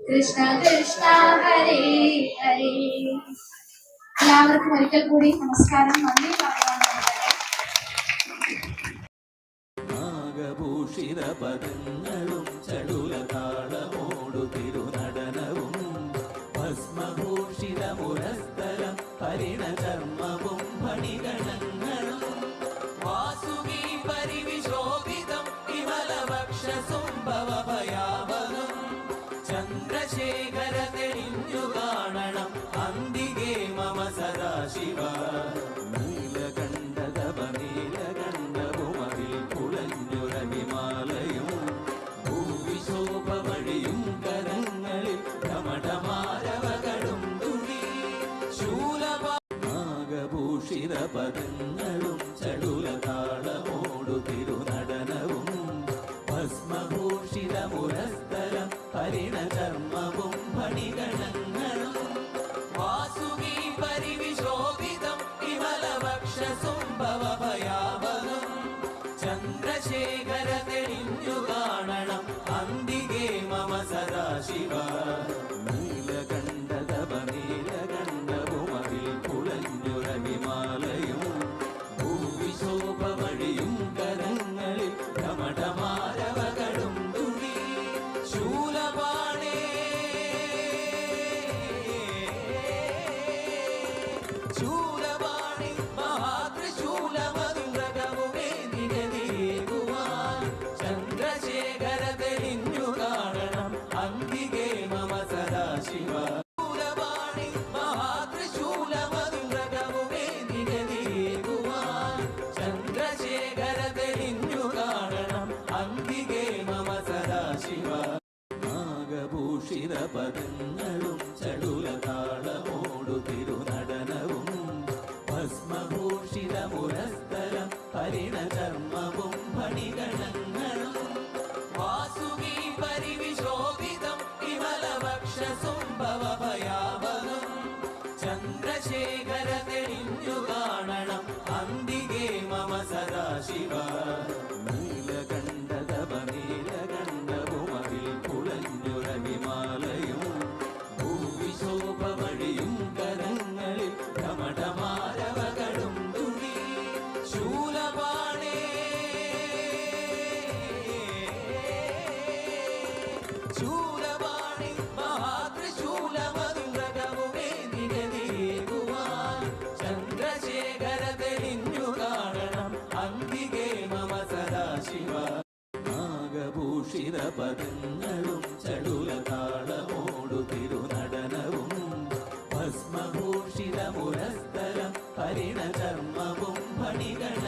കൃഷ്ണ കൃഷ്ണ ഹരേ ഹരേ. എല്ലാവർക്കും ഒരിക്കൽ കൂടി നമസ്കാരം, നന്ദി പറയാനുള്ളത്. നാഗഭൂഷിത പദങ്ങളും ചടുലതാളമോടു തിരുനടനവും ഭസ്മഭൂഷിത മുരസ്തരം പരിണചർമ്മവും ഫണിഗണങ്ങളും വാസുകി പരിവിശോഭിതം വിമലവക്ഷസുംഭവഭയാവഹം ചന്ദ്രശേഖര തെളിഞ്ഞു കാണണം അന്തികേ മമ സദാശിവ. നീലകണ്ഠതവ നീലകണ്ഠവുമതിൽ കുളഞ്ഞുരവിമാ പദങ്ങളും ചടുലതാളമോടു തിരുനടനവും ഭസ്മഭൂഷിതമുരസ്ഥലം പരിണചർമ്മവും ഫണിഗണങ്ങളും വാസുകി പരിവിശോഭിതം വിമലവക്ഷസുംഭവഭയാവഹം ചന്ദ്രശേഖര തെളിഞ്ഞു കാണണം അന്തികേ മമ സദാശിവ നീലകണ്ഠതപ നീലകണ്ഠവുമതിൽ കുളഞ്ഞുരവിമാലയും ഭൂവിശോഭ വഴിയും കരങ്ങളിൽ ഘമടമാരവകളും തുണി ശൂലപാണേ ശൂലപാണി മഹാത്രിശൂലമധുരകവുമേ നിരതിയേകുവാൻ ചന്ദ്രശേഖര തെളിഞ്ഞു കാണണം അന്തികേ മമ സദാശിവ ശൂലപാണി മഹാത്രിശൂലമധുരകവുമേ നിരതിയേകുവാൻ ചന്ദ്രശേഖര തെളിഞ്ഞു കാണണം അന്തികേ മമ സദാശിവ നാഗഭൂഷിത പദങ്ങളും ചടുലതാളമോടു തിരുനടനവും ഭസ്മഭൂഷിതമുരസ്ഥലം പരിണചർമ്മവും ഫണിഗണങ്ങളും വാസുകി പരിവിശോഭിതം വിമലവക്ഷസുംഭവഭയാവഹം ചന്ദ്രശേഖര തെളിഞ്ഞു കാണണം അന്തികേ മമ സദാശിവ നീലകണ്ഠതപ നീലകണ്ഠവുമതിൽ കുളഞ്ഞുരവിമാലയും ഭൂവിശോഭ വഴിയും കരങ്ങളിൽ ഘമടമാരവകളും തുണി ശൂലപാണേ ശൂലപാണി മഹാത്രിശൂലമധുരകവുമേ നിരതിയേകുവാൻ ചന്ദ്രശേഖര തെളിഞ്ഞു കാണണം അന്തികേ മമ സദാശിവ നാഗഭൂഷിത പദങ്ങളും ചടുലതാളമോടു തിരുനടനവും ഭസ്മഭൂഷിതമുരസ്ഥലം പരിണചർമ്മവും ഫണിഗണ